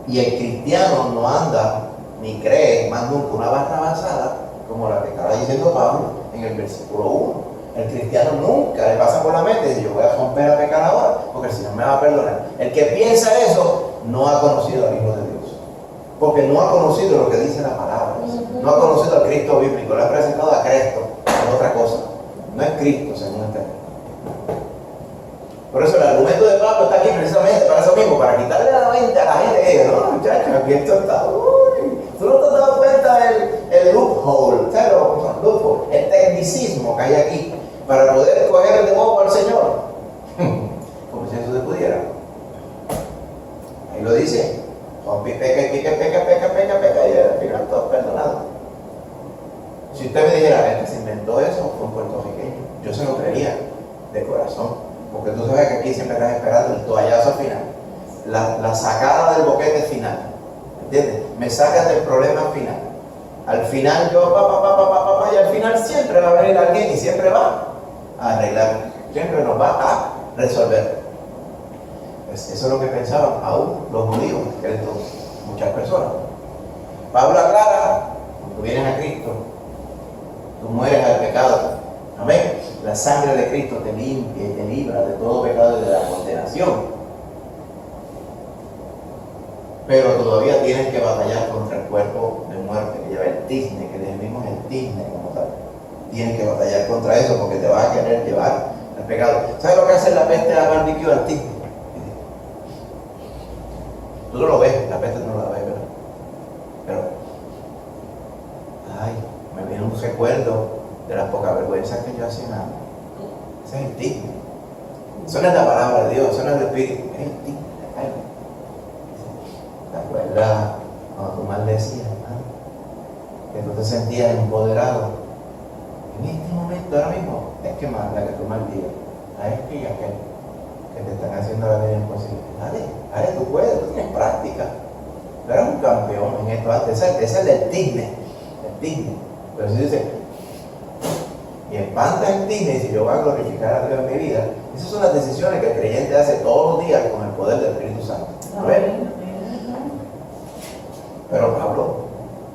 Y el cristiano no anda ni cree más nunca una barra basada como la que estaba diciendo Pablo en el versículo 1. El cristiano nunca le pasa por la mente y dice, yo voy a romper a pecar ahora porque el Señor me va a perdonar. El que piensa eso no ha conocido al Hijo de Dios, porque no ha conocido lo que dice la palabra, no ha conocido al Cristo bíblico, le ha presentado a Cristo, es otra cosa, no es Cristo según este. Por eso el argumento de Pablo está aquí precisamente para eso mismo, para quitarle la mente a la gente que diga, no muchachos, aquí esto está, tú no te has dado cuenta del loophole, ¿sabes? El tecnicismo que hay aquí para poder coger de nuevo al Señor, como si eso se pudiera. Ahí lo dice, peca, y al final todo perdonado. Si usted me dijera, este se inventó eso, fue un puertorriqueño, yo se lo creería de corazón. Porque tú sabes que aquí siempre estás esperando el toallazo final, la sacada del boquete final, ¿entiendes? Me sacas del problema final. Al final yo, y al final siempre va a venir alguien y siempre va a arreglar, siempre nos va a resolver. Pues eso es lo que pensaban aún los judíos, muchas personas. Pablo aclara, cuando tú vienes a Cristo, tú mueres al pecado. Amén. La sangre de Cristo te limpia y te libra de todo pecado y de la condenación. Pero todavía tienes que batallar contra el cuerpo de muerte que lleva el tizne, que decimos el tizne como tal. Tienes que batallar contra eso porque te va a querer llevar al pecado. ¿Sabes lo que hace la peste a barbecue al tizne? Tú no lo ves, la peste no la ves, ¿verdad? Pero, ay, me viene un recuerdo de las pocas vergüenzas que yo hacía nada. Ese es el tigre. Eso no es la palabra de Dios, eso no es el Espíritu, es el tigre. ¿Te acuerdas cuando tú maldecías, hermano? Que tú te sentías empoderado. En este momento, ahora mismo, es que manda que tú maldigas a este y a aquel que te están haciendo la vida imposible. Dale, tú puedes, tú tienes práctica. Tú eres un campeón en esto antes. Ese es el tigre. El tigre. Pero si dice, y espanta en ti y dice, yo voy a glorificar a Dios en mi vida. Esas son las decisiones que el creyente hace todos los días con el poder del Espíritu Santo. ¿Amén? Pero Pablo,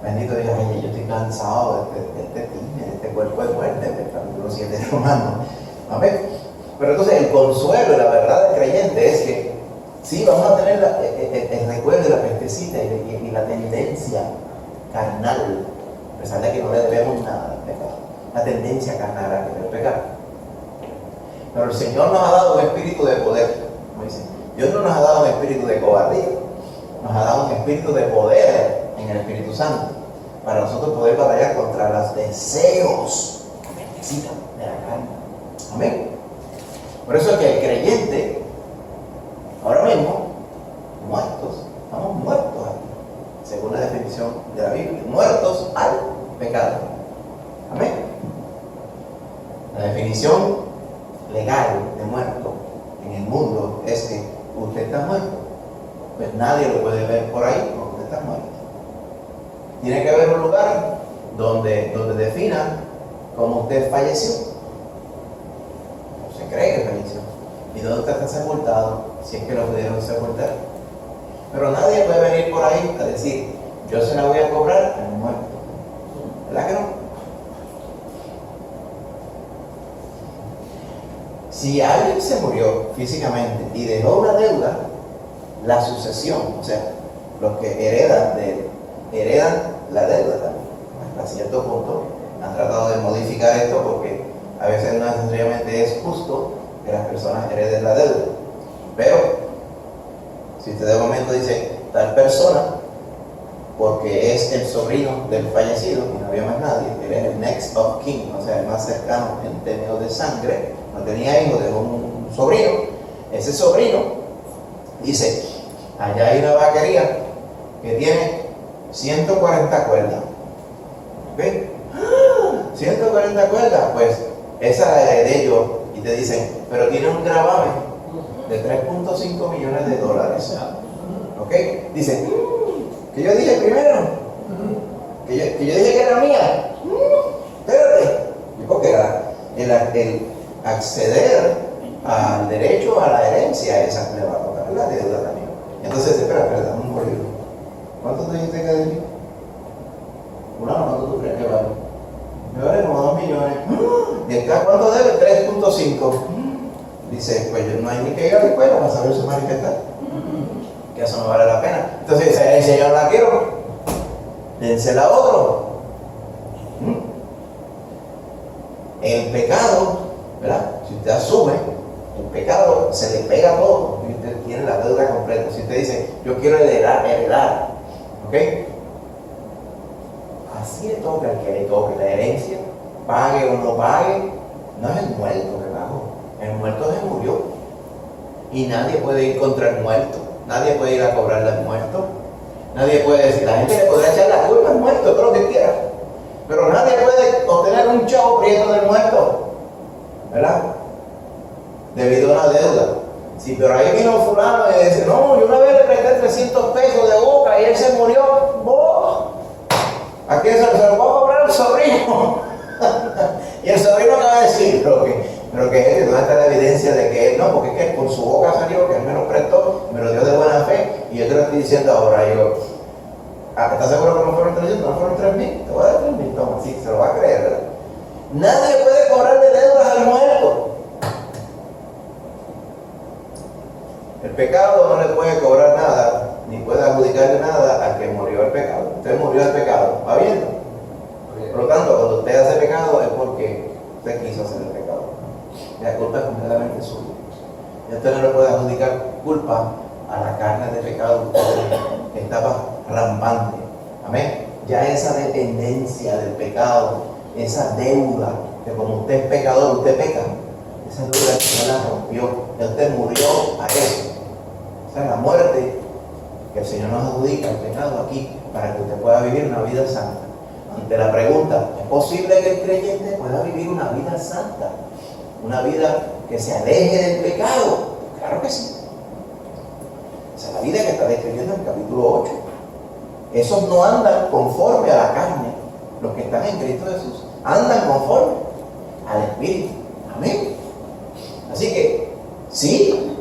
bendito Dios, yo estoy cansado de este tigre, de este cuerpo de muerte, del capítulo 7 de Romanos. Amén. Pero entonces el consuelo y la verdad del creyente es que sí, vamos a tener el recuerdo de la pestecita y la tendencia carnal, a pesar de que no le debemos nada al pecado. La tendencia carnal a querer pecar. Pero el Señor nos ha dado un espíritu de poder, como dice. Dios no nos ha dado un espíritu de cobardía, nos ha dado un espíritu de poder en el Espíritu Santo, para nosotros poder batallar contra los deseos que necesitan de la carne. Amén. Por eso es que el creyente, ahora mismo, muertos, estamos muertos aquí, según la definición de la Biblia, muertos al pecado. Amén. La definición legal de muerto en el mundo tiene que haber un lugar donde defina cómo usted falleció. Se cree que falleció. Y dónde usted está sepultado, si es que lo pudieron sepultar. Pero nadie puede venir por ahí a decir, yo se la voy a cobrar al muerto. ¿Verdad que no? Si alguien se murió físicamente y dejó una deuda, la sucesión, o sea, los que heredan la deuda también. Hasta cierto punto han tratado de modificar esto porque a veces no necesariamente es justo que las personas hereden la deuda. Pero, si usted de momento dice, tal persona, porque es el sobrino del fallecido, y no había más nadie, él es el next of kin, o sea, el más cercano en términos de sangre, no tenía hijos, dejó un sobrino, ese sobrino dice, allá hay una vaquería que tiene 140 cuerdas. ¿Ok? 140 cuerdas, pues esa la heredé yo. Y te dicen, pero tiene un gravamen de 3.5 millones de dólares. ¿Ok? Dicen, que yo dije primero, que yo dije que era mía. Espérate. Porque el acceder al derecho a la herencia, esa le va a tocar la deuda también. Entonces, espérate, dame un bolígrafo. ¿Cuánto te dijiste que debí? ¿Cuánto tú crees que vale? Me vale como 2 millones. ¿Y acá cuánto debe? 3.5. Dice, pues no hay ni que ir a la escuela para saber su manifestar. Que eso no vale la pena. Entonces esa herencia yo no la quiero. Dénsela a otro. El pecado, ¿verdad? Si usted asume, el pecado se le pega todo y usted tiene la deuda completa. Si usted dice, yo quiero heredar, ¿ok? Así le toca al que le toque la herencia, pague o no pague, no es el muerto que pagó, el muerto se murió. Y nadie puede ir contra el muerto, nadie puede ir a cobrarle al muerto, nadie puede decir, la gente le podrá echar la culpa al muerto, todo lo que quiera, pero nadie puede obtener un chavo prieto del muerto, ¿verdad? Debido a una deuda. Si pero ahí vino fulano y dice, no, yo una vez le presté 300 pesos de boca y él se murió, ¡boh! ¿A quién se lo va a cobrar el sobrino? Y el sobrino que va a decir, pero que ¿dónde está la evidencia de que él no? Porque es que él por su boca salió, que él me lo prestó, me lo dio de buena fe, y yo te lo estoy diciendo ahora, ¿estás seguro que no fueron 300? ¿No fueron 3.000? Te voy a dar 3.000, toma, sí, se lo va a creer, ¿verdad? Nadie puede cobrarle deudas al muerto. El pecado no le puede cobrar nada, ni puede adjudicarle nada al que murió el pecado. Usted murió el pecado, ¿va viendo? Por lo tanto, cuando usted hace pecado es porque usted quiso hacer el pecado. La culpa es completamente suya. Y usted no le puede adjudicar culpa a la carne de pecado que estaba rampante. Amén. Ya esa dependencia del pecado, esa deuda, que como usted es pecador, usted peca, esa deuda el Señor la rompió. Usted murió a eso. Esa es la muerte que el Señor nos adjudica el pecado aquí para que usted pueda vivir una vida santa. Ante la pregunta, ¿es posible que el creyente pueda vivir una vida santa? Una vida que se aleje del pecado. Claro que sí. Esa es la vida que está describiendo en el capítulo 8. Esos no andan conforme a la carne. Los que están en Cristo Jesús andan conforme al Espíritu. Amén. Así que, sí,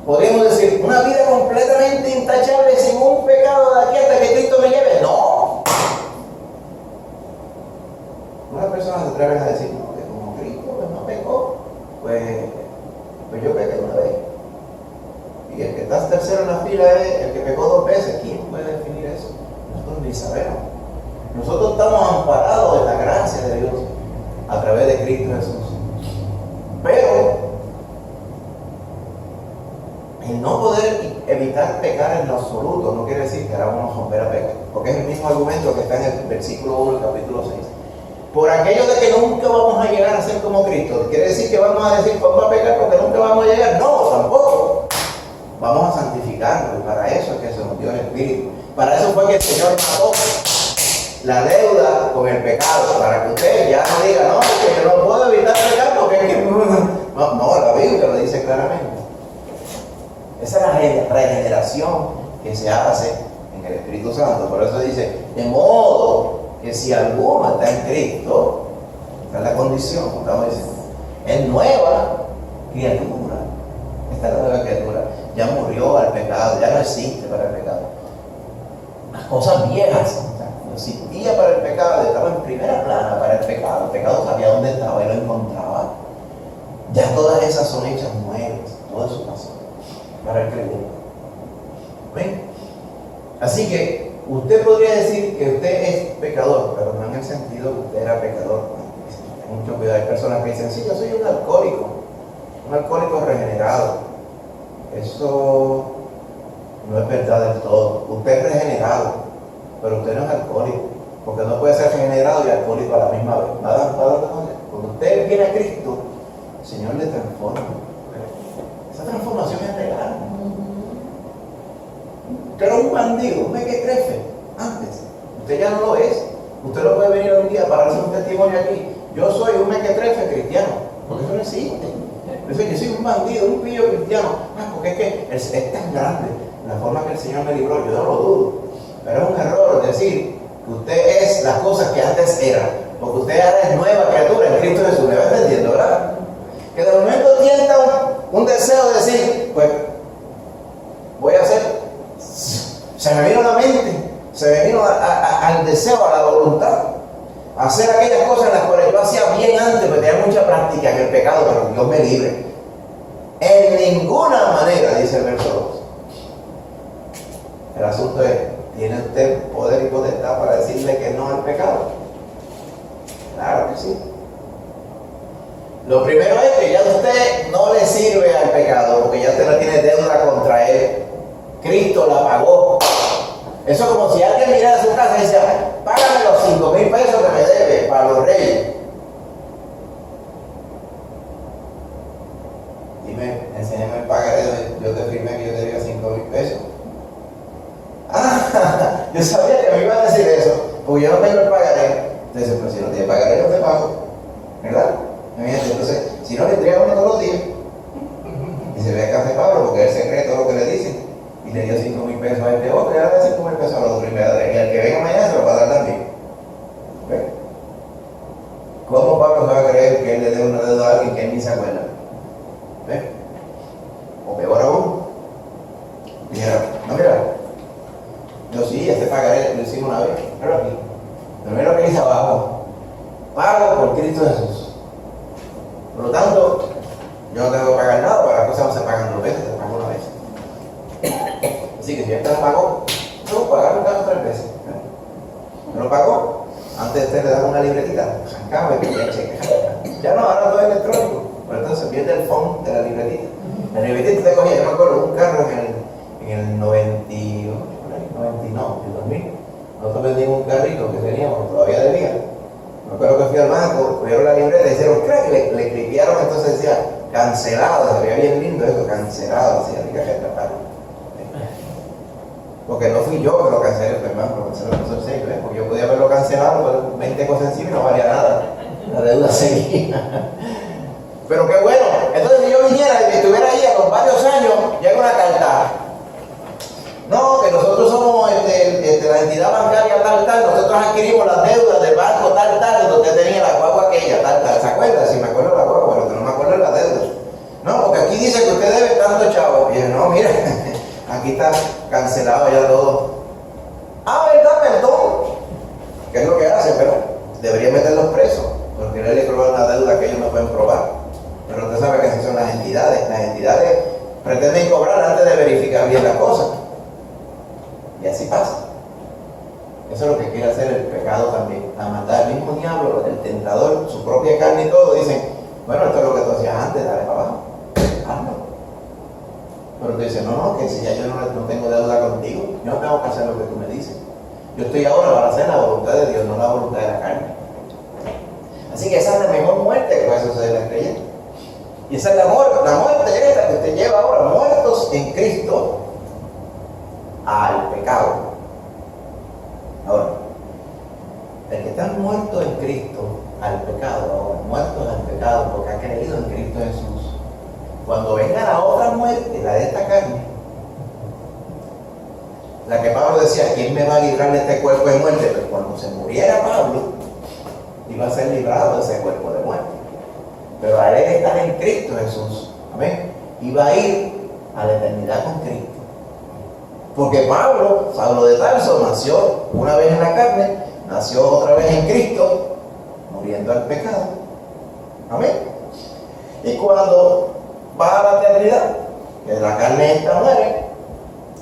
podríamos decir, una vida completamente intachable sin un pecado de aquí hasta que Cristo me lleve. No. Una persona se atreve a decir, no, que como Cristo pues, no pecó, pues yo pequé una vez. Y el que está tercero en la fila es el que pecó 2 veces. ¿Quién puede definir eso? Nosotros ni sabemos. Nosotros estamos amparados en la gracia de Dios a través de Cristo Jesús. Pero el no poder evitar pecar en lo absoluto no quiere decir que ahora vamos a volver a pecar, porque es el mismo argumento que está en el versículo 1 del capítulo 6. Por aquello de que nunca vamos a llegar a ser como Cristo, ¿quiere decir que vamos a decir vamos a pecar porque nunca vamos a llegar? No, tampoco. Vamos a santificarlo, y para eso es que se nos dio el Espíritu. Para eso fue que el Señor mató la deuda con el pecado, para que usted ya no diga, no, porque yo no puedo evitar pecar porque es que... No, la Biblia lo dice claramente. Esa es la regeneración que se hace en el Espíritu Santo. Por eso dice, de modo que si alguno está en Cristo, esta es la condición, como estamos diciendo, es nueva criatura. Esta es la nueva criatura. Ya murió al pecado, ya no existe para el pecado. Las cosas viejas, no existía para el pecado, estaba en primera plana para el pecado. El pecado sabía dónde estaba y lo encontraba. Ya todas esas son hechas nuevas, todo eso pasó para el creyente. ¿Ven? Así que usted podría decir que usted es pecador, pero no en el sentido que usted era pecador. Ten mucho cuidado, hay personas que dicen, sí, yo soy un alcohólico regenerado. Eso no es verdad del todo. Usted es regenerado, pero usted no es alcohólico, porque no puede ser regenerado y alcohólico a la misma vez. Cuando usted viene a Cristo, el Señor le transforma. Esa transformación es real. Usted era un bandido, un mequetrefe antes. Usted ya no lo es. Usted no puede venir un día para hacer un testimonio aquí. Yo soy un mequetrefe cristiano, porque eso no existe. Yo soy un bandido, un pillo cristiano. Porque es que es tan grande la forma que el Señor me libró, yo no lo dudo. Pero es un error decir que usted es las cosas que antes era, porque usted ahora es nueva criatura en Cristo Jesús. ¿Me va entendiendo, verdad? Que de momento tienta un deseo de decir, pues voy a hacer, se me vino a la mente, se me vino al deseo, a la voluntad, a hacer aquellas cosas en las cuales yo hacía bien antes, porque tenía mucha práctica en el pecado, pero Dios me libre. En ninguna manera, dice el verso 2. El asunto es, ¿tiene usted poder y potestad para decirle que no al pecado? Claro que sí. Lo primero es que ya usted no le sirve al pecado, porque ya usted no tiene deuda contra él. Cristo la pagó. Eso es como si alguien mirara a su casa y decía, págame los 5,000 pesos que me debe para los reyes. Dime, enséñame el pagaré, yo te firmé que yo te debía 5,000 pesos. Ah, yo sabía que me iba a decir eso, porque yo no tengo el pagaré. Entonces, pues si no tiene pagaré, yo te pago. ¿Verdad? Entonces, si no le entrega uno todos los días, y se ve a Café Pablo, porque él se cree todo lo que le dicen, y le dio 5,000 pesos a este otro, y ahora le da 5,000 pesos al otro, y el que venga mañana se lo va a dar también. ¿Ven? ¿Cómo Pablo se va a creer que él le dé una deuda a alguien que él ni se acuerda? ¿Ven? O peor aún, dijeron, no, mira, yo sí, este pagaré, lo hicimos una vez, pero aquí, primero que dice abajo, pago por Cristo Jesús. Por lo tanto, yo no tengo que pagar nada, porque las cosas no se pagan 2 veces, se pagan una vez. Así que si él te lo pagó, no, pagaron 3 veces. ¿Me lo pagó? Antes usted le daba una libretita, arrancaba y pedía cheque. Ya no, ahora todo es electrónico. Pero entonces pierde el fondo de la libretita. La libretita te cogía, yo me acuerdo, un carro en el 2000. Nosotros vendimos un carrito que teníamos, todavía debía. Me acuerdo que fui al banco, cogieron la libreta y hicieron crack, le cliquearon, entonces decía cancelado, se veía bien lindo eso, cancelado, así, así que retratar. Porque no fui yo que lo cancelé, pues hermano, lo canceló el profesor Seyo, porque yo podía haberlo cancelado, pero 20 cosas encima y no valía nada, la deuda seguía. Pero qué bueno, entonces si yo viniera y estuviera ahí a los varios años, llega una carta. No, que nosotros somos la entidad bancaria tal, nosotros adquirimos las deudas del banco tal, donde usted tenía la guagua aquella, tal. ¿Se acuerda? Si me acuerdo la guagua, pero que no me acuerdo de la deuda. No, porque aquí dice que usted debe tanto, chavo. Y yo, no, mire, aquí está cancelado ya todo. Ah, ¿verdad? Perdón. ¿Qué es lo que hacen? Pero deberían meterlos presos, porque no le probar una deuda que ellos no pueden probar. Pero usted sabe que así son las entidades. Las entidades pretenden cobrar antes de verificar bien las cosas. Y así pasa. Eso es lo que quiere hacer el pecado también. A matar el mismo diablo, el tentador, su propia carne y todo. Dicen, bueno, esto es lo que tú hacías antes, dale para abajo. Hazlo. Pero tú dices, no, que si ya yo no tengo deuda contigo, yo no tengo que hacer lo que tú me dices. Yo estoy ahora para hacer la voluntad de Dios, no la voluntad de la carne. Así que esa es la mejor muerte que puede suceder a la creyente. Y esa es la muerte esta que usted lleva ahora, muertos en Cristo al pecado. Ahora, el que está muerto en Cristo al pecado, ahora, muertos al pecado porque ha creído en Cristo Jesús, cuando venga la otra muerte, la de esta carne, la que Pablo decía, ¿quién me va a librar de este cuerpo de muerte? Pero cuando se muriera Pablo, iba a ser librado de ese cuerpo de muerte. Pero al él estar en Cristo Jesús, amén, iba a ir a la eternidad con Cristo. Porque Saulo de Tarso, nació una vez en la carne, nació otra vez en Cristo, muriendo al pecado. Amén. Y cuando va a la eternidad, que la carne esta muere,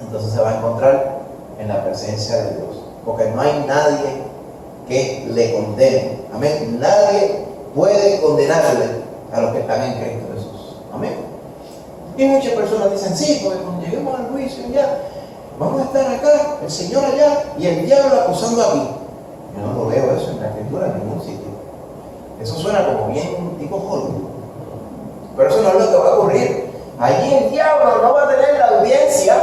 entonces se va a encontrar en la presencia de Dios. Porque no hay nadie que le condene. Amén. Nadie puede condenarle a los que están en Cristo Jesús. Amén. Y muchas personas dicen, sí, porque cuando lleguemos al juicio ya, vamos a estar acá, el Señor allá y el diablo acusando aquí. Yo no lo veo eso en la Escritura en ningún sitio. Eso suena como bien tipo Hollywood. Pero eso no es lo que va a ocurrir. Allí el diablo no va a tener la audiencia,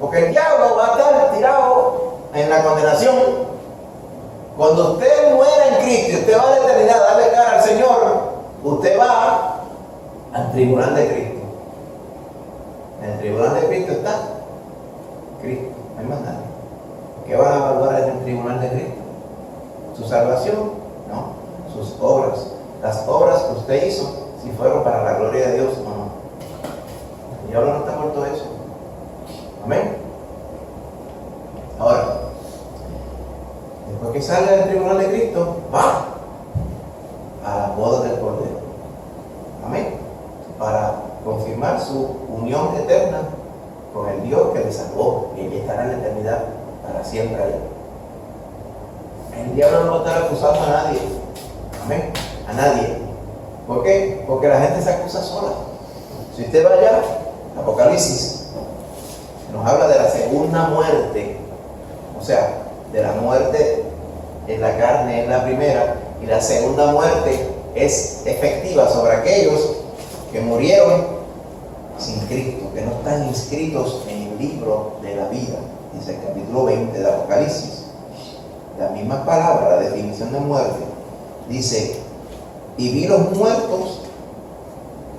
porque el diablo va a estar tirado en la condenación. Cuando usted muera en Cristo y usted va a la eternidad a darle cara al Señor, usted va al tribunal de Cristo. En el tribunal de Cristo está Cristo, no hay más nada. ¿Qué van a evaluar en el tribunal de Cristo? ¿Su salvación? No. Sus obras. Las obras que usted hizo, si fueron para la gloria de Dios o no. El diablo no está por todo eso. Amén. Ahora, después que salga del tribunal de Cristo, va a la boda del Cordero. Amén. Para confirmar su unión eterna con el Dios que le salvó, y ella estará en la eternidad para siempre allá. El diablo no va a estar acusando a nadie. Amén. A nadie. ¿Por qué? Porque la gente se acusa sola. Si usted va allá, Apocalipsis nos habla de la segunda muerte. O sea, de la muerte en la carne es la primera, y la segunda muerte es efectiva sobre aquellos que murieron sin Cristo, que no están inscritos en el libro de la vida. Dice el capítulo 20 de Apocalipsis. Las mismas palabras, la definición de muerte. Dice, y vi los muertos,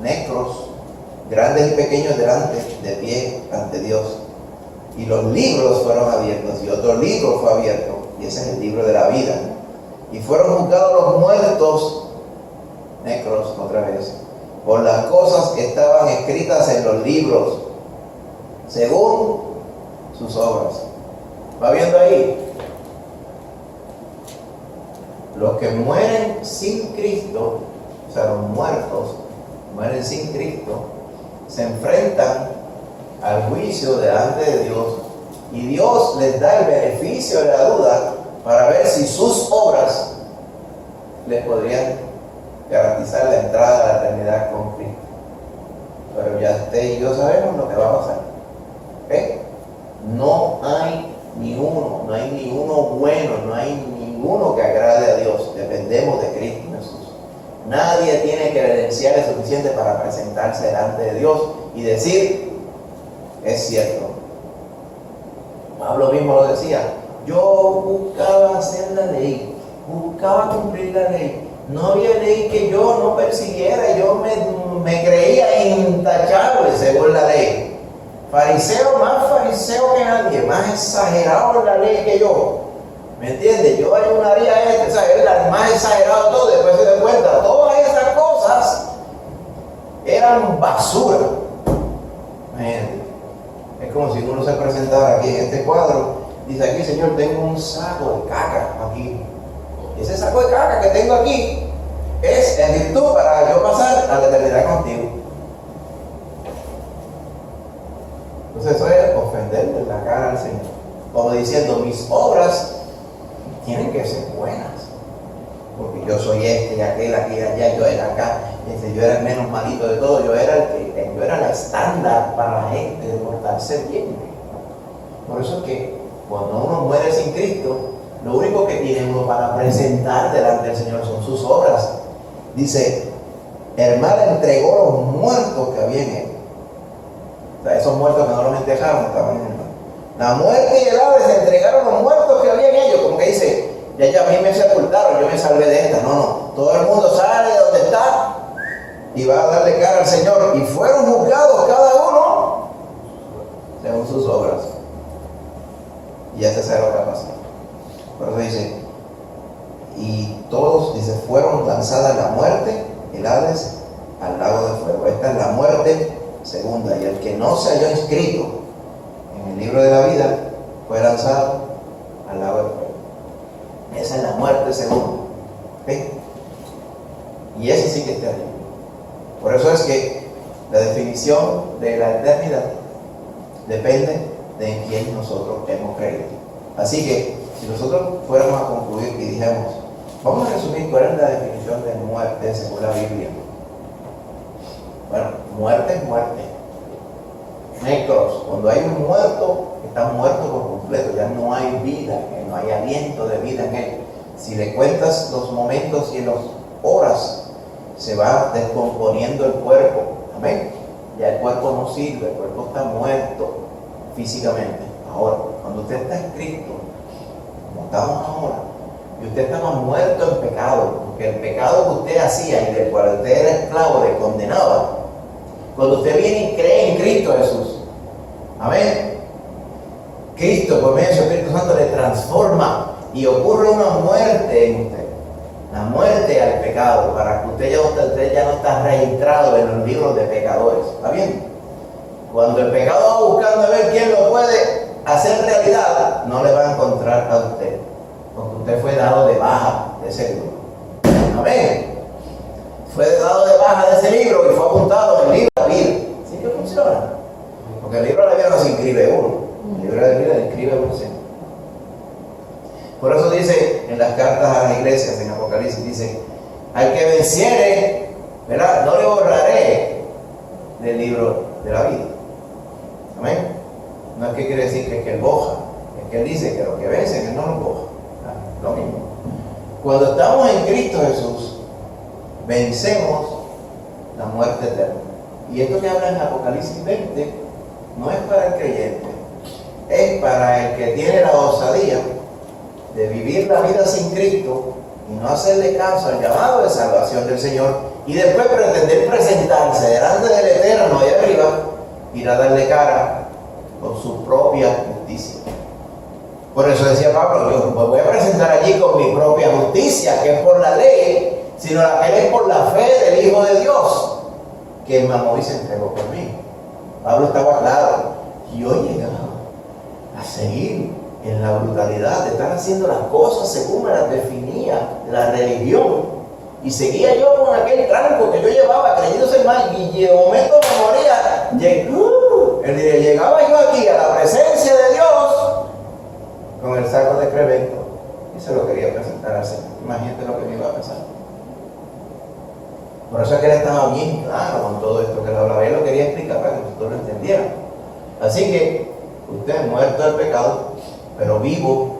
necros, grandes y pequeños, delante, de pie ante Dios. Y los libros fueron abiertos, y otro libro fue abierto, y ese es el libro de la vida. Y fueron juzgados los muertos, necros, otra vez, por las cosas que estaban escritas en los libros, según sus obras. ¿Va viendo ahí? Los que mueren sin Cristo, o sea, los muertos, mueren sin Cristo, se enfrentan al juicio delante de Dios, y Dios les da el beneficio de la duda para ver si sus obras les podrían garantizar la entrada a la eternidad con Cristo. Pero ya usted y yo sabemos lo que va a pasar. ¿Okay? No hay ni uno bueno, no hay ninguno que agrade a Dios. Dependemos de Cristo Jesús. Nadie tiene credenciales suficientes para presentarse delante de Dios y decir, es cierto. Pablo mismo lo decía, yo buscaba hacer la ley, buscaba cumplir la ley. No había ley que yo no persiguiera, yo me creía intachable según la ley. Fariseo, más fariseo que nadie, más exagerado en la ley que yo. ¿Me entiendes? Yo ayunaría a este, o sea, él era más exagerado todo, después se da cuenta, todas esas cosas eran basura. Imagínate. Es como si uno se presentara aquí en este cuadro, dice aquí, Señor, tengo un saco de caca aquí. Y ese saco de caca que tengo aquí es en virtud para yo pasar a la eternidad contigo. Entonces eso es ofenderle la cara al Señor. Como diciendo, mis obras tienen que ser buenas. Porque yo soy este y aquel, aquí y allá, yo era acá, yo era el menos malito de todo, yo era la estándar para la gente de portarse bien. Por eso es que cuando uno muere sin Cristo, lo único que tiene uno para presentar delante del Señor son sus obras. Dice, el mal entregó los muertos que había en él. O sea, esos muertos que no los enterraron estaban en el mal. La muerte y el Hades se entregaron los muertos que había en ellos. Como que dice, ya a mí me sepultaron, yo me salvé de esta. No, todo el mundo sale de donde está y va a darle cara al Señor. Y fueron juzgados cada uno según sus obras. pasar. Por eso dice, y todos, dice, fueron lanzadas a la muerte, el Hades, al lago de fuego. Esta es la muerte segunda. Y el que no se halló inscrito en el libro de la vida fue lanzado al lago de fuego. Esa es la muerte segunda. ¿Okay? Y ese sí que es terrible. Por eso es que la definición de la eternidad depende de en quién nosotros hemos creído. Así que, si nosotros fuéramos a concluir y dijéramos, vamos a resumir cuál es la definición de muerte según la Biblia. Bueno, muerte es muerte. Necros, cuando hay un muerto, está muerto por completo, ya no hay vida, no hay aliento de vida en él. Si le cuentas los momentos y las horas, se va descomponiendo el cuerpo. Amén. Ya el cuerpo no sirve, el cuerpo está muerto físicamente. Ahora, cuando usted está escrito, como estamos ahora, y usted estaba muerto en pecado, porque el pecado que usted hacía y del cual usted era esclavo, le condenaba, cuando usted viene y cree en Cristo Jesús, amén, Cristo por medio de su Espíritu Santo le transforma y ocurre una muerte en usted, la muerte al pecado, para que usted ya no está registrado en los libros de pecadores. ¿Está bien? Cuando el pecado va buscando a ver quién lo puede hacer realidad, no le va a encontrar a usted, porque usted fue dado de baja de ese libro. Amén. Fue dado de baja de ese libro y fue apuntado en el libro de la vida. ¿Sí que funciona? Porque el libro de la vida no se inscribe uno, el libro de la vida se inscribe uno siempre. Por eso dice en las cartas a las iglesias, en Apocalipsis, dice, al que venciere, ¿verdad?, no le borraré del libro de la vida. Amén. No es que quiere decir que él boja, es que él dice que lo que vence, que no lo boja. Lo mismo. Cuando estamos en Cristo Jesús, vencemos la muerte eterna. Y esto que habla en Apocalipsis 20 no es para el creyente, es para el que tiene la osadía de vivir la vida sin Cristo y no hacerle caso al llamado de salvación del Señor y después pretender presentarse delante del Eterno allá arriba y a darle cara con su propia justicia. Por eso decía Pablo, yo me voy a presentar allí con mi propia justicia, que es por la ley, sino la que es por la fe del Hijo de Dios, que me amó y se entregó por mí. Pablo estaba claro, yo llegaba a seguir en la brutalidad de estar haciendo las cosas según me las definía la religión, y seguía yo con aquel tranco que yo llevaba creyéndose mal, y de momento me moría. Llegaba yo aquí a la presencia de Dios con el saco de excremento y se lo quería presentar al Señor. Imagínate lo que me iba a pasar. Por eso es que él estaba bien claro con todo esto que le hablaba. Él lo quería explicar para que nosotros lo entendiéramos. Así que usted es muerto del pecado, pero vivo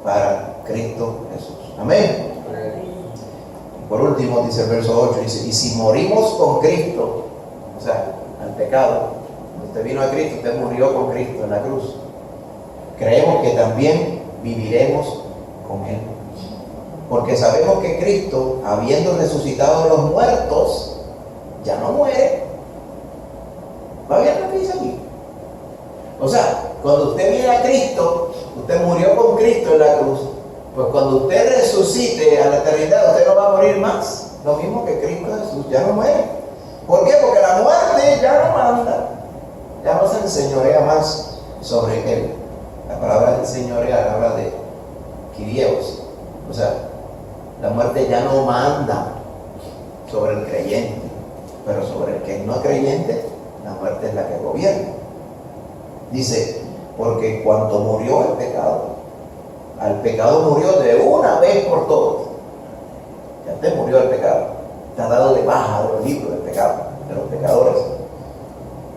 para Cristo Jesús. Amén. Por último, dice el verso 8, dice, y si morimos con Cristo, o sea, al pecado, usted vino a Cristo, usted murió con Cristo en la cruz, creemos que también viviremos con Él. Porque sabemos que Cristo, habiendo resucitado de los muertos, ya no muere. ¿Va bien lo que dice aquí? O sea, cuando usted viene a Cristo, usted murió con Cristo en la cruz, pues cuando usted resucite a la eternidad, usted no va a morir más. Lo mismo que Cristo Jesús, ya no muere. ¿Por qué? Porque la muerte ya no manda, ya no se enseñorea más sobre él. La palabra enseñorear habla de Kyrios, o sea, la muerte ya no manda sobre el creyente, pero sobre el que no es creyente, la muerte es la que gobierna. Dice, porque cuando murió el pecado, al pecado murió de una vez por todas. Ya usted murió el pecado, está dado de baja de los libros del pecado, de los pecadores.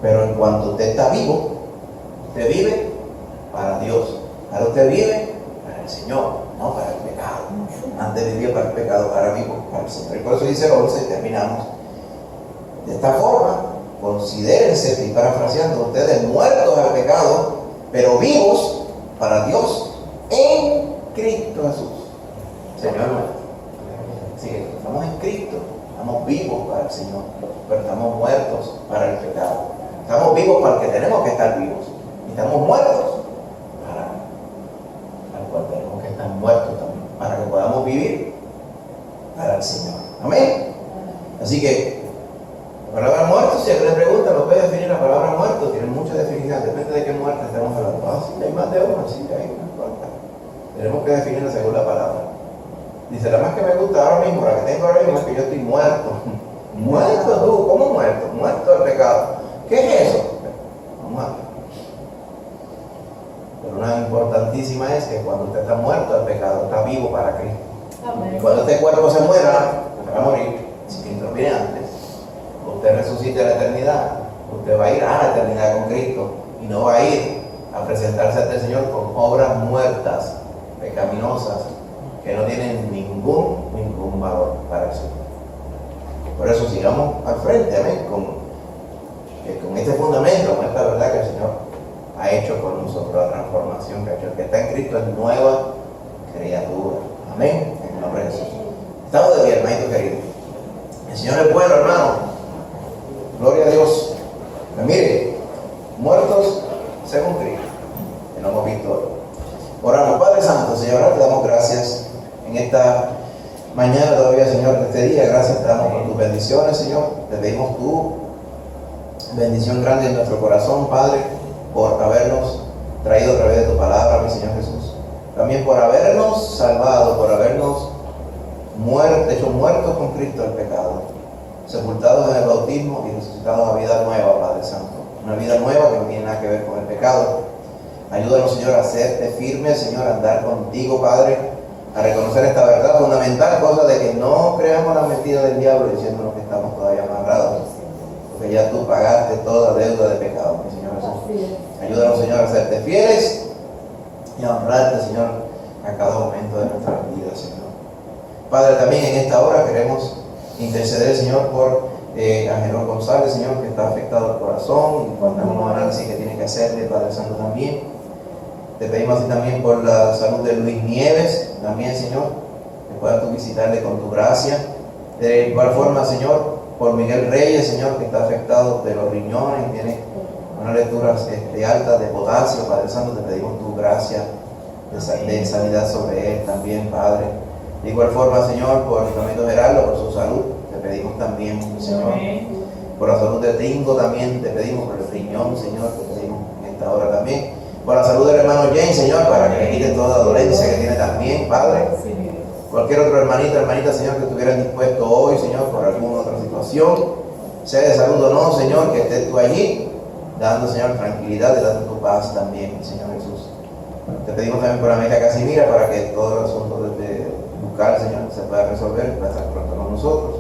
Pero en cuanto usted está vivo, usted vive para Dios. Ahora usted vive para el Señor, no para el pecado. Antes vivía para el pecado, ahora vivo para el Señor. Y por eso dice el 11, terminamos. De esta forma, considérense, estoy parafraseando, ustedes muertos al pecado, pero vivos para Dios en Cristo Jesús, Señor nuestro. Así que estamos en Cristo, estamos vivos para el Señor, pero estamos muertos para el pecado. Estamos vivos para el que tenemos que estar vivos, y estamos muertos para el han muerto también, para que podamos vivir para el Señor. Amén. Así que, la palabra muerto, si alguien le pregunta, ¿lo puede definir la palabra muerto? Tiene muchas definiciones, depende de qué muerte estamos hablando. Ah, sí, hay más de una, sí, hay una, no importa. Tenemos que definirla según la palabra. Dice, la más que me gusta ahora mismo, la que tengo ahora mismo es que yo estoy muerto. ¿Muerto tú? ¿Cómo muerto? Muerto del pecado. ¿Qué es eso? Vamos a ver. Pero una importantísima es que cuando usted está muerto del pecado, está vivo para Cristo. Amén. Y cuando este cuerpo se muera, se va a morir, si Cristo viene antes, usted resucite a la eternidad, usted va a ir a la eternidad con Cristo y no va a ir a presentarse ante el Señor con obras muertas, pecaminosas, que no tienen ningún valor para el Señor. Por eso sigamos al frente, amén, con este fundamento, con esta verdad que el Señor ha hecho con nosotros, la transformación que ha hecho. El que está en Cristo es nueva criatura. Amén, en el nombre de Jesús. Estamos de pie, hermanito querido. El Señor es bueno, hermano. Gloria a Dios. Pues mire, muertos según Cristo, que no hemos visto hoy. Oramos. Padre Santo, Señor, te damos gracias en esta mañana todavía, Señor, de este día. Gracias te damos por tus bendiciones, Señor. Te pedimos tu bendición grande en nuestro corazón, Padre, por habernos traído a través de tu palabra, mi Señor Jesús. También por habernos salvado, por habernos hecho muertos con Cristo el pecado, sepultados en el bautismo y resucitados a vida nueva, Padre Santo. Una vida nueva que no tiene nada que ver con el pecado. Ayúdanos, Señor, a hacerte firme, Señor, a andar contigo, Padre, a reconocer esta verdad fundamental, cosa de que no creamos las mentiras del diablo diciéndonos que estamos todavía amarrados, porque ya tú pagaste toda deuda de pecado, mi Señor Jesús. Ayúdanos, Señor, a hacerte fieles y a honrarte, Señor, a cada momento de nuestras vidas, Señor. Padre, también en esta hora queremos interceder, Señor, por Ángel González, Señor, que está afectado el corazón, y por algunos análisis que tiene que hacerle, Padre Santo, también. Te pedimos así también por la salud de Luis Nieves, también, Señor, que puedas tú visitarle con tu gracia. De igual forma, Señor, por Miguel Reyes, Señor, que está afectado de los riñones y tiene unas lecturas altas de potasio, Padre Santo, te pedimos tu gracia de sanidad sobre él también, Padre. De igual forma, Señor, por el Camino Gerardo, por su salud, te pedimos también, Señor. Por la salud de Tingo también te pedimos, por el riñón, Señor, te pedimos en esta hora también. Por la salud del hermano James, Señor, para que le quite toda dolencia que tiene también, Padre. Cualquier otro hermanita, Señor, que estuvieran dispuesto hoy, Señor, por alguna otra situación, sea de salud o no, Señor, que estés tú allí, dando, Señor, tranquilidad y dando tu paz también, Señor Jesús. Te pedimos también por América Casimira para que todo el asunto de buscar, Señor, se pueda resolver y pueda estar pronto con nosotros.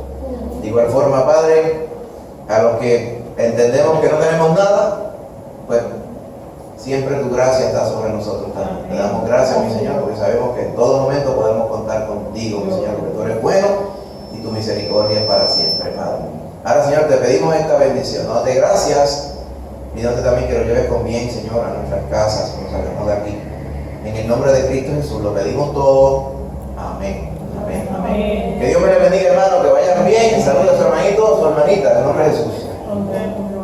De igual forma, Padre, a los que entendemos que no tenemos nada, pues siempre tu gracia está sobre nosotros también. Te damos gracias, mi Señor, porque sabemos que en todo momento podemos contar contigo, mi Señor, porque tú eres bueno y tu misericordia es para siempre, Padre. Ahora, Señor, te pedimos esta bendición. Dándote gracias y dándote también que lo lleves con bien, Señor, a nuestras casas, que nos salgamos de aquí. En el nombre de Cristo Jesús lo pedimos todo. Amén. Amén. Amén. Que Dios me le bendiga, hermano, que vayan bien. Saludos a su hermanito, a su hermanita, en el nombre de Jesús. Amén.